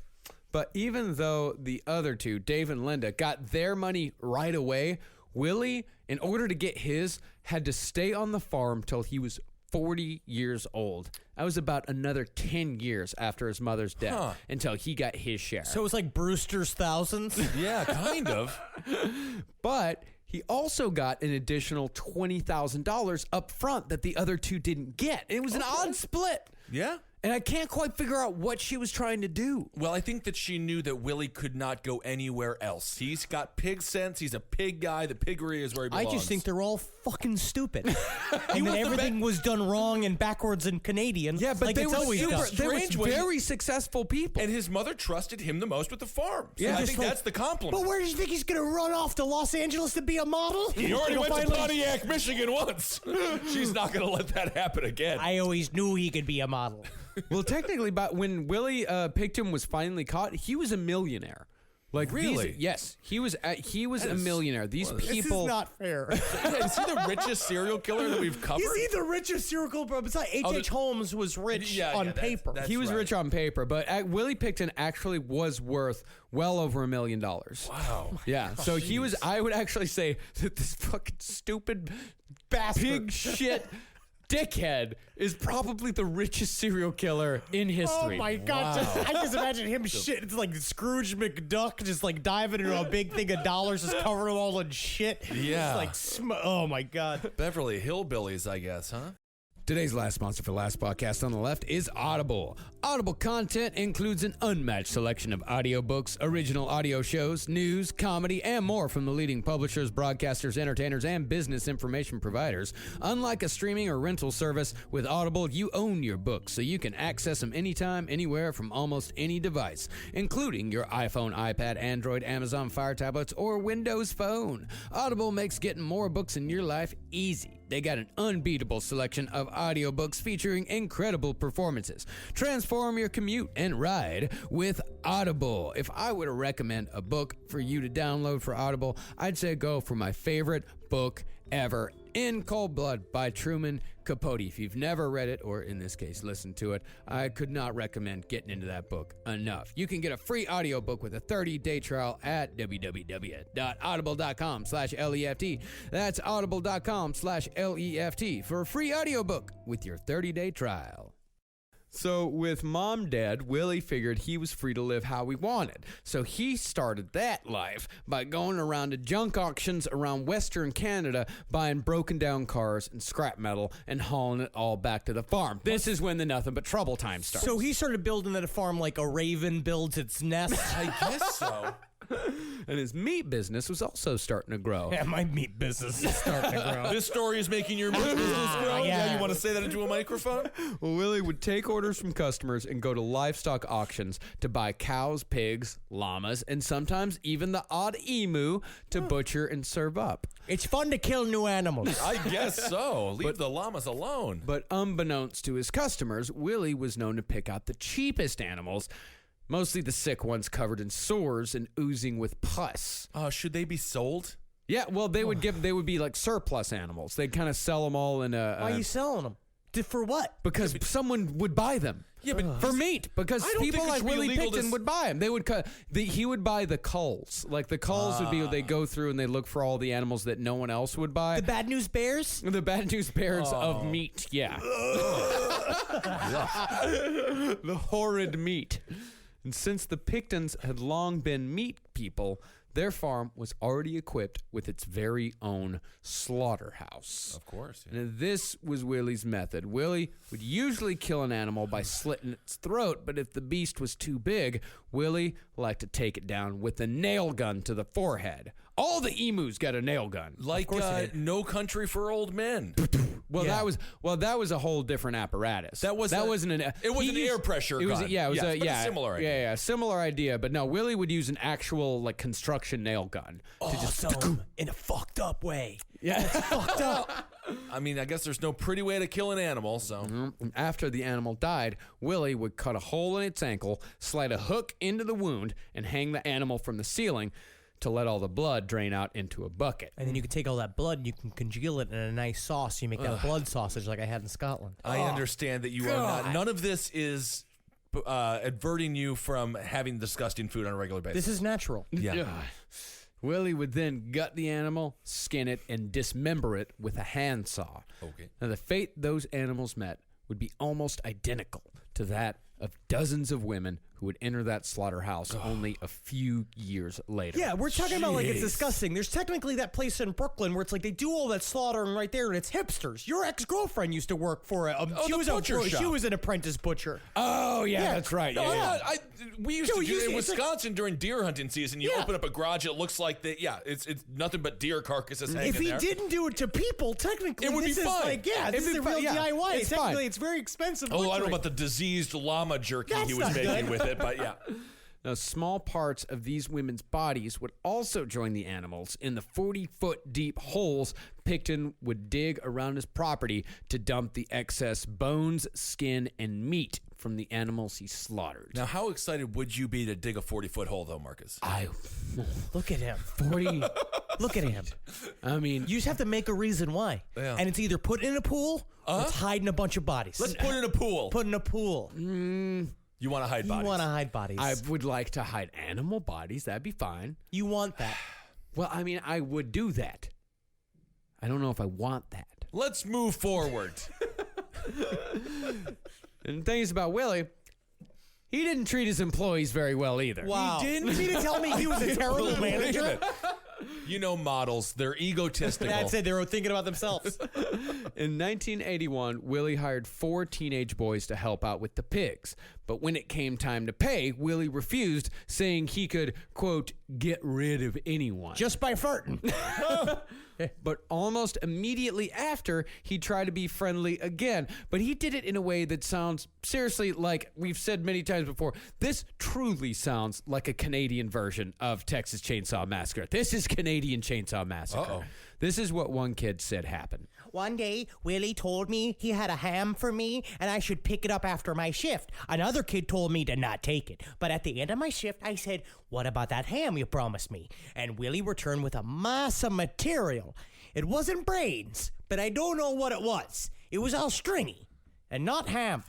But even though the other two, Dave and Linda, got their money right away, Willie, in order to get his, had to stay on the farm till he was 40 years old. That was about another 10 years after his mother's death until he got his share. So it was like Brewster's Thousands. Yeah, kind of. But he also got an additional $20,000 up front that the other two didn't get. It was an odd split. Yeah. And I can't quite figure out what she was trying to do. Well, I think that she knew that Willie could not go anywhere else. He's got pig sense. He's a pig guy. The piggery is where he I belongs. just think they're all fucking stupid. And that everything was done wrong and backwards and Canadian. Yeah, but like they it's were always done. they were Strange when very successful people. And his mother trusted him the most with the farm. So Yeah. I Just think that's the compliment. But where do you think he's going to run off to Los Angeles to be a model? He already went to Pontiac, Michigan once. She's not going to let that happen again. I always knew he could be a model. Well, technically, but when Willie Pickton was finally caught, he was a millionaire. Like Really? Yes, he was a millionaire. These people. This is not fair. Is he the richest serial killer that we've covered? Is he the richest serial killer? Besides, H.H. Holmes was rich on paper. that's He was right. rich on paper, but Willie Pickton actually was worth well over $1 million. Wow. Yeah, so he was. I would actually say that this fucking stupid Bastard. pig shit dickhead is probably the richest serial killer in Oh history. my God! I just imagine him shit. It's like Scrooge McDuck just like diving into a big thing of dollars, just covering them all in shit. Yeah. Just like oh my God. Beverly Hillbillies, I guess, huh? Today's last sponsor for Last Podcast on the Left is Audible. Audible content includes an unmatched selection of audiobooks, original audio shows, news, comedy, and more from the leading publishers, broadcasters, entertainers, and business information providers. Unlike a streaming or rental service, with Audible, you own your books, so you can access them anytime, anywhere, from almost any device, including your iPhone, iPad, Android, Amazon Fire tablets, or Windows Phone. Audible makes getting more books in your life easy. They got an unbeatable selection of audiobooks featuring incredible performances. Transform your commute and ride with Audible. If I were to recommend a book for you to download for Audible, I'd say go for my favorite book ever, In Cold Blood by Truman Capote. If you've never read it, or in this case, listened to it, I could not recommend getting into that book enough. You can get a free audiobook with a 30-day trial at www.audible.com/LEFT. That's audible.com/LEFT for a free audiobook with your 30-day trial. So with Mom dead, Willie figured he was free to live how he wanted. So he started that life by going around to junk auctions around Western Canada, buying broken down cars and scrap metal and hauling it all back to the farm. This is when the nothing but trouble time starts. So he started building at a farm like a raven builds its nest. I guess so. And his meat business was also starting to grow. Yeah, my meat business is starting to grow. This story is making your business grow? Yeah. You want to say that into a microphone? Well, Willie would take orders from customers and go to livestock auctions to buy cows, pigs, llamas, and sometimes even the odd emu to butcher and serve up. It's fun to kill new animals. I guess so. Leave the llamas alone. But unbeknownst to his customers, Willie was known to pick out the cheapest animals, mostly the sick ones covered in sores and oozing with pus. Should they be sold? Yeah, well, they would be like surplus animals. They'd kind of sell them all in a. Why are you selling them? For what? Because someone would buy them. Yeah, but for meat, because I don't people think it like should be Willie illegal to Pickton would buy them. They would he would buy the culls. Like the culls would be they go through and they look for all the animals that no one else would buy. The bad news bears? The bad news bears of meat, yeah. The horrid meat. And since the Picktons had long been meat people, their farm was already equipped with its very own slaughterhouse. Of course. Yeah. And this was Willie's method. Willie would usually kill an animal by slitting its throat, but if the beast was too big, Willie liked to take it down with a nail gun to the forehead. All the emus got a nail gun. Like No Country for Old Men. Well, Yeah. that was a whole different apparatus. It was an air pressure It was gun. yeah, it was Yes, but a similar idea. Yeah, similar idea. But no, Willie would use an actual like construction nail gun to just in a fucked up way. yeah. Fucked up. I mean, I guess there's no pretty way to kill an animal, so. And after the animal died, Willie would cut a hole in its ankle, slide a hook into the wound, and hang the animal from the ceiling to let all the blood drain out into a bucket. And then you can take all that blood and you can congeal it in a nice sauce. You make that blood sausage like I had in Scotland. I understand that you are not. None of this is averting you from having disgusting food on a regular basis. This is natural. Yeah. Willie would then gut the animal, skin it, and dismember it with a handsaw. Okay. Now, the fate those animals met would be almost identical to that of dozens of women who would enter that slaughterhouse only a few years later. Yeah, we're talking about like it's disgusting. There's technically that place in Brooklyn where it's like they do all that slaughtering right there, and it's hipsters. Your ex-girlfriend used to work for she was butcher she shop. was an apprentice butcher. Oh, yeah, Yeah. that's right. No, Yeah. we used to Dude, do it in it's like- Wisconsin during deer hunting season. You Yeah. open up a garage, it looks like it's nothing but deer carcasses hanging If he there. didn't do it to people, technically It would be this is fine. like this It'd is be a real fine, yeah. DIY. It's Technically, fine. it's very expensive. Oh, I don't know butchering. about the diseased llama jerky That's he was not making good. with it, but yeah. Now, small parts of these women's bodies would also join the animals in the 40-foot deep holes Pickton would dig around his property to dump the excess bones, skin, and meat from the animals he slaughtered. Now, how excited would you be to dig a 40-foot hole, though, Marcus? Look at him. 40. Look at him. I mean, You just have to make a reason why. Yeah. And it's either put in a pool or it's hiding a bunch of bodies. Let's put it in a pool. Put in a pool. You want to hide You bodies? want to hide bodies. I would like to hide animal bodies. That'd be fine. You want that. Well, I mean, I would do that. I don't know if I want that. Let's move forward. And the thing is about Willie, he didn't treat his employees very well either. Wow. He didn't? You mean to tell me he was a terrible Wait a manager? minute. You know models, they're egotistical. That's it. They were thinking about themselves. In 1981, Willie hired 4 teenage boys to help out with the pigs. But when it came time to pay, Willie refused, saying he could, quote, get rid of anyone. Just by farting. But almost immediately after, he tried to be friendly again. But he did it in a way that sounds, seriously, like we've said many times before, this truly sounds like a Canadian version of Texas Chainsaw Massacre. This is Canadian Chainsaw Massacre. Uh-oh. This is what one kid said happened. One day, Willie told me he had a ham for me and I should pick it up after my shift. Another kid told me to not take it. But at the end of my shift, I said, what about that ham you promised me? And Willie returned with a mass of material. It wasn't brains, but I don't know what it was. It was all stringy and not ham.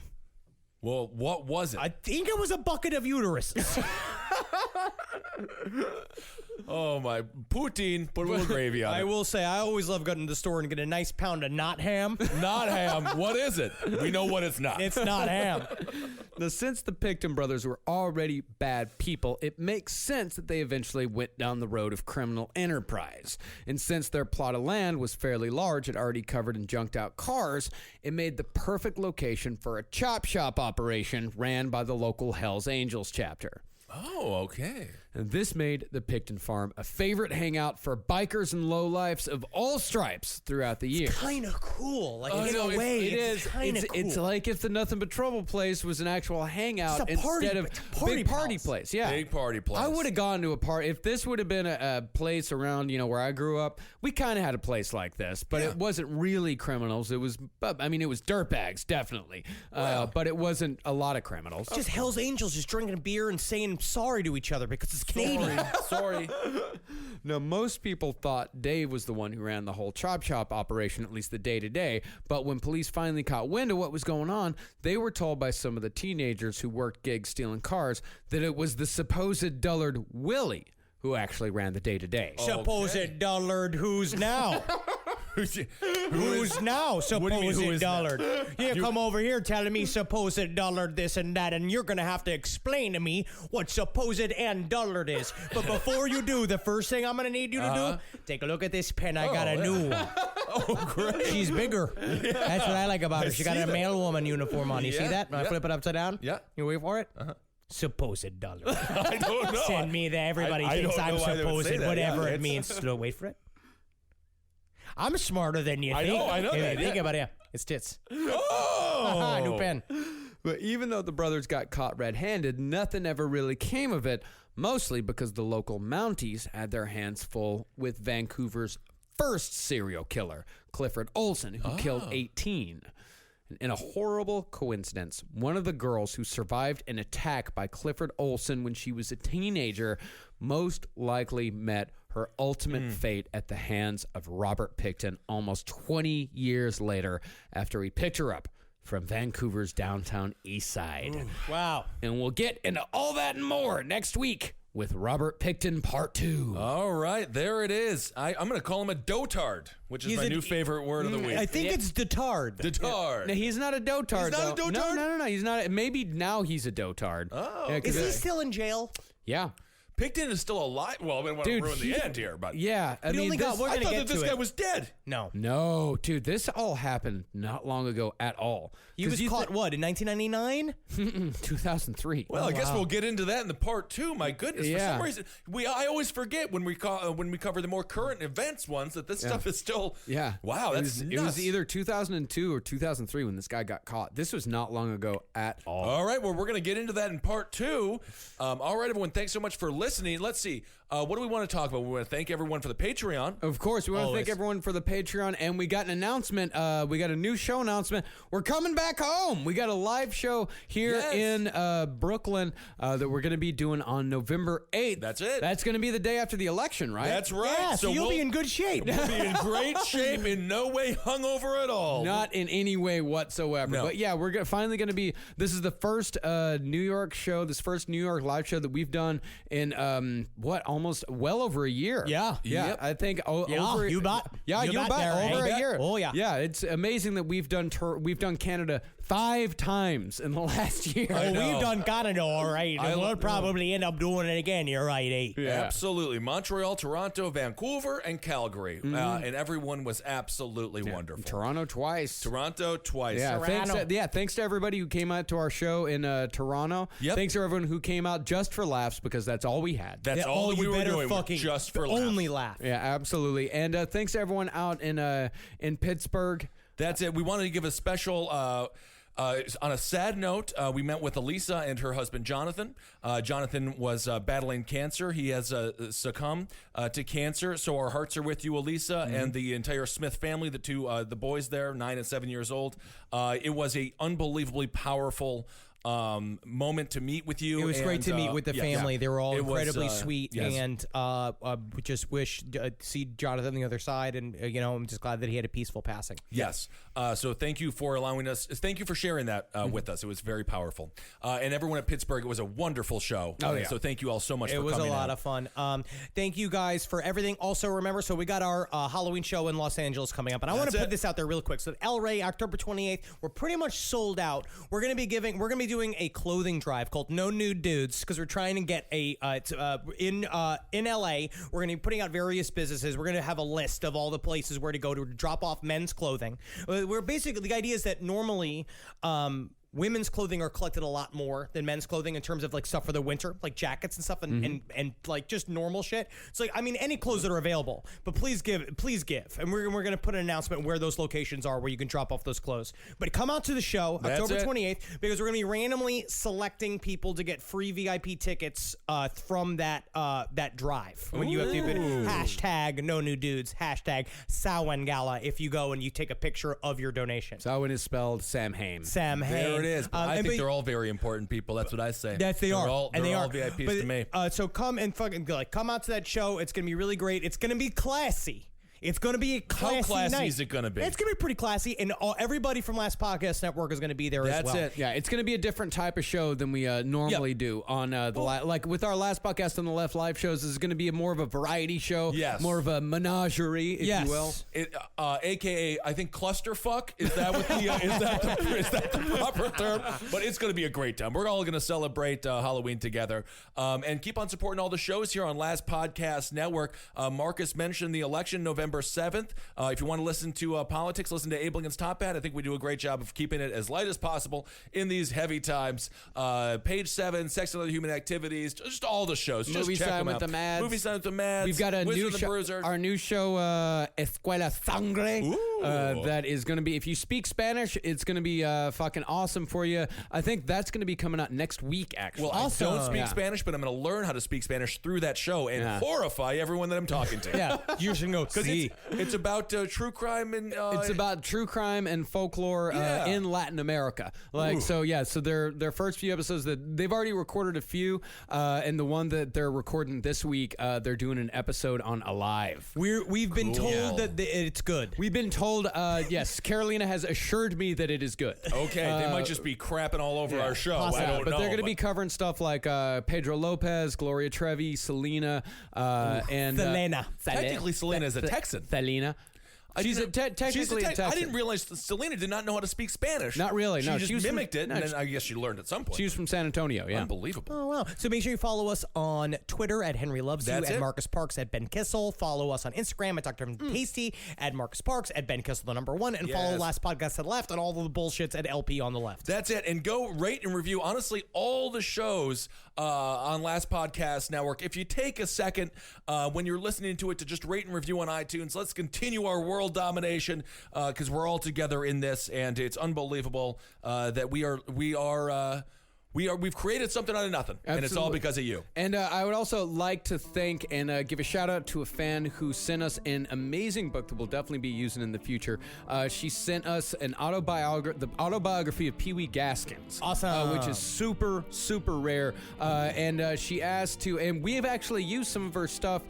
Well, what was it? I think it was a bucket of uteruses. Oh, my. Poutine, put a little gravy on I it. will say, I always love going to the store and get a nice pound of not ham. Not ham. What is it? We know what it's not. It's not ham. Now, since the Pickton brothers were already bad people, it makes sense that they eventually went down the road of criminal enterprise. And since their plot of land was fairly large and already covered in junked out cars, it made the perfect location for a chop shop operation ran by the local Hells Angels chapter. Oh, okay. And this made the Pickton farm a favorite hangout for bikers and lowlifes of all stripes throughout the year. Kind of cool. Like, in no, a way, It is. kind of cool. It's like if the Nothing But Trouble place was an actual hangout It's a party- instead of it's a party big party house. place. Yeah, Big party place. I would have gone to a party if this would have been a place around where I grew up. We kind of had a place like this, but it wasn't really criminals. It was, I mean, it was dirtbags definitely, but it wasn't a lot of criminals. It's just Hell's Angels just drinking beer and saying sorry to each other because it's Canadian. Sorry. Now, most people thought Dave was the one who ran the whole chop shop operation, at least the day-to-day, but when police finally caught wind of what was going on, they were told by some of the teenagers who worked gigs stealing cars that it was the supposed dullard Willie who actually ran the day-to-day. Supposed dullard, who's now? Who's now do you mean, who supposed is now? dullard? You come over here telling me supposed dullard this and that, and you're going to have to explain to me what supposed and dullard is. But before you do, the first thing I'm going to need you to do, take a look at this pen. I got a new one. Oh, great. She's bigger. That's what I like about her. She got a mail woman uniform on. You see Yeah, that? When I yeah. flip it upside down? Yeah. You wait for it? Supposed dullard. I don't know. Send me that everybody I thinks don't I'm know why they would supposed, say that. whatever Yeah, it it's- means. So wait for it. I'm smarter than you think. I know Hey, that, Think yeah. about it. It's tits. Oh! New pen. But even though the brothers got caught red-handed, nothing ever really came of it, mostly because the local Mounties had their hands full with Vancouver's first serial killer, Clifford Olson, who killed 18. In a horrible coincidence, one of the girls who survived an attack by Clifford Olson when she was a teenager most likely met her ultimate fate at the hands of Robert Pickton almost 20 years later after he picked her up from Vancouver's downtown east side. Wow. And we'll get into all that and more next week with Robert Pickton Part 2. All right, there it is. I'm going to call him a dotard, which is He's my a- new favorite word of the week. I think it's detard. Dotard. No, he's not a dotard. He's not a though. dotard? No. He's not. Maybe now he's a dotard. Oh. Yeah, 'cause Is he still in jail? yeah. Pickton is still alive. Well, I don't want to Dude, ruin the end here, but Yeah. I We mean, only got this- We're I gonna thought get that this to guy it. was dead. No. No, dude, this all happened not long ago at all. He was caught, what, in 1999? 2003. Well, I guess we'll get into that in the part 2. My goodness, for Yeah. some reason, I always forget when we cover the more current events ones that this stuff is still. Yeah. Wow, that's it was nuts. either 2002 or 2003 when this guy got caught. This was not long ago at all. All right, well, we're going to get into that in part 2. All right, everyone, thanks so much for listening. Let's see. What do we want to talk about? We want to thank everyone for the Patreon. Of course, we want to Always. thank everyone for the Patreon, and we got an announcement. We got a new show announcement. We're coming back home. We got a live show here Yes. in Brooklyn that we're going to be doing on November 8th. That's it. That's going to be the day after the election, right? That's right. Yeah, so you'll be in good shape. We'll be in great shape, in no way hungover at all. Not in any way whatsoever. No. But yeah, we're finally going to be. This is the first New York show, this first New York live show that we've done in almost well over a year. Yeah. Yeah. Yep. I think Yeah, over. you bet. Yeah, You you bet bet. there, Over eh? a year. Oh, yeah. Yeah, it's amazing that we've done Canada 5 times in the last year. I Well, know. we've done Canada all right, and we'll probably end up doing it again. You're right, eh? Yeah. Absolutely. Montreal, Toronto, Vancouver, and Calgary. And everyone was absolutely wonderful. Toronto twice. Toronto twice. Yeah, thanks to everybody who came out to our show in Toronto. Yep. Thanks to everyone who came out just for laughs because that's all we had. That's Yeah, all that we you were better doing, fucking just for laughs. only laugh. Yeah, absolutely. And thanks to everyone out in Pittsburgh. That's it. We wanted to give a special. On a sad note, we met with Elisa and her husband Jonathan. Jonathan was battling cancer. He has succumbed to cancer. So our hearts are with you, Elisa, and the entire Smith family. The boys there, 9 and 7 years old. It was a unbelievably powerful moment to meet with you. It was great to meet with the family. They were all It was, incredibly sweet, yes. and we just wish to see Jonathan on the other side. And I'm just glad that he had a peaceful passing. Yes. So thank you for allowing us. Thank you for sharing that with us. It was very powerful. And everyone at Pittsburgh, it was a wonderful show. Oh, yeah. So thank you all so much It for was a coming lot out. of fun. Thank you guys for everything. Also, remember, so we got our Halloween show in Los Angeles coming up, and I want to That's put it. this out there real quick. So, El Rey, October 28th, we're pretty much sold out. We're gonna be doing a clothing drive called No Nude Dudes because we're trying to get in LA. We're gonna be putting out various businesses. We're gonna have a list of all the places where to go to drop off men's clothing. We're basically, the idea is that normally. Women's clothing are collected a lot more than men's clothing in terms of like stuff for the winter, like jackets and stuff, and like just normal shit. So like, I mean, any clothes that are available, but please give, and we're gonna put an announcement where those locations are where you can drop off those clothes. But come out to the show That's October it. 28th because we're gonna be randomly selecting people to get free VIP tickets from that drive. When you have to hashtag No New Dudes, hashtag Samhain Gala if you go and you take a picture of your donation. Samhain is spelled Sam Hain. Sam Hain. There it is. But I think they're all very important people. That's what I say. Yes, they are. They're they all are. VIPs But, to me. So come and fucking come out to that show. It's gonna be really great. It's gonna be classy. It's going to be a classy How classy night. is it going to be? It's going to be pretty classy, and everybody from Last Podcast Network is going to be there as well. That's it. Yeah, it's going to be a different type of show than we normally do on like with our last podcast on the Left Live shows. This is going to be more of a variety show, Yes. more of a menagerie, if Yes. you will. It, AKA, I think clusterfuck. Is that what the is that the proper term? But it's going to be a great time. We're all going to celebrate Halloween together, and keep on supporting all the shows here on Last Podcast Network. Marcus mentioned the election November November 7th. If you want to listen to politics, listen to Abe Lincoln's Top Hat. I think we do a great job of keeping it as light as possible in these heavy times. Page 7, Sex and Other Human Activities, just all the shows. Just Movie check Time them with out. the Mads. Movie Time with the Mads. We've got a Wizard new and the show, Bruiser. our new show, Escuela Sangre. That is going to be, if you speak Spanish, it's going to be fucking awesome for you. I think that's going to be coming out next week, actually. Well, I don't speak Spanish, but I'm going to learn how to speak Spanish through that show and horrify everyone that I'm talking to. Yeah, you should go Because see. it's about true crime and it's about true crime and folklore in Latin America. So their first few episodes that they've already recorded a few, and the one that they're recording this week, they're doing an episode on Alive. We've been told that it's good. We've been told, yes, Carolina has assured me that it is good. Okay, they might just be crapping all over our show. Possibly. I don't know. But they're going to be covering stuff like Pedro Lopez, Gloria Trevi, Selena, and Selena. Technically, Selena is a Texan. Selena. She's technically a Texan. I didn't realize Selena did not know how to speak Spanish. Not really. No, she she was just mimicked from, it, no, and then I guess she learned at some point. She was from San Antonio. Yeah, Unbelievable. Oh, wow. So make sure you follow us on Twitter at Henry Loves You, That's at it. Marcus Parks, at Ben Kissel. Follow us on Instagram at Dr. Tasty, at Marcus Parks, at Ben Kissel, the number 1. And follow Yes. Last Podcast to the left and all the bullshits at LP on the left. That's it. And go rate and review, honestly, all the shows on Last Podcast Network. If you take a second when you're listening to it to just rate and review on iTunes, let's continue our world domination because we're all together in this, and it's unbelievable that we've created something out of nothing, and it's all Absolutely. because of you. And I would also like to thank and give a shout out to a fan who sent us an amazing book that we'll definitely be using in the future. She sent us the autobiography of Pee Wee Gaskins. Awesome. Which is super, super rare. And she asked to, and we have actually used some of her stuff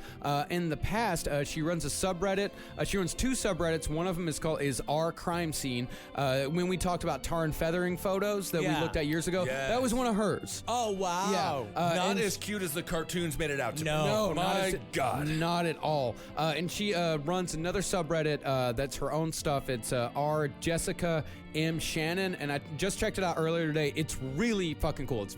in the past. She runs a subreddit. She runs 2 subreddits. One of them is Our Crime Scene. When we talked about tar and feathering photos that we looked at years ago, Yes. that was one of hers. Oh, wow. Yeah. Not and as cute as the cartoons made it out to be. No. My God. Not at all. And she runs another subreddit that's her own stuff. It's R Jessica M Shannon, and I just checked it out earlier today. It's really fucking cool. It's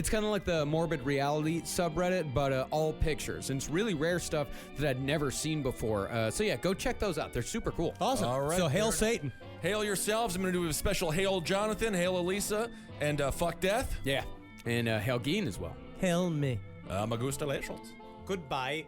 kind of like the morbid reality subreddit, but all pictures, and it's really rare stuff that I'd never seen before. So yeah, go check those out. They're super cool. Awesome. All right, So hail fair Satan. Hail yourselves. I'm going to do a special Hail Jonathan, Hail Elisa, and fuck death. Yeah, and Helgeen as well. Hail me. Me gusta lejos. Goodbye.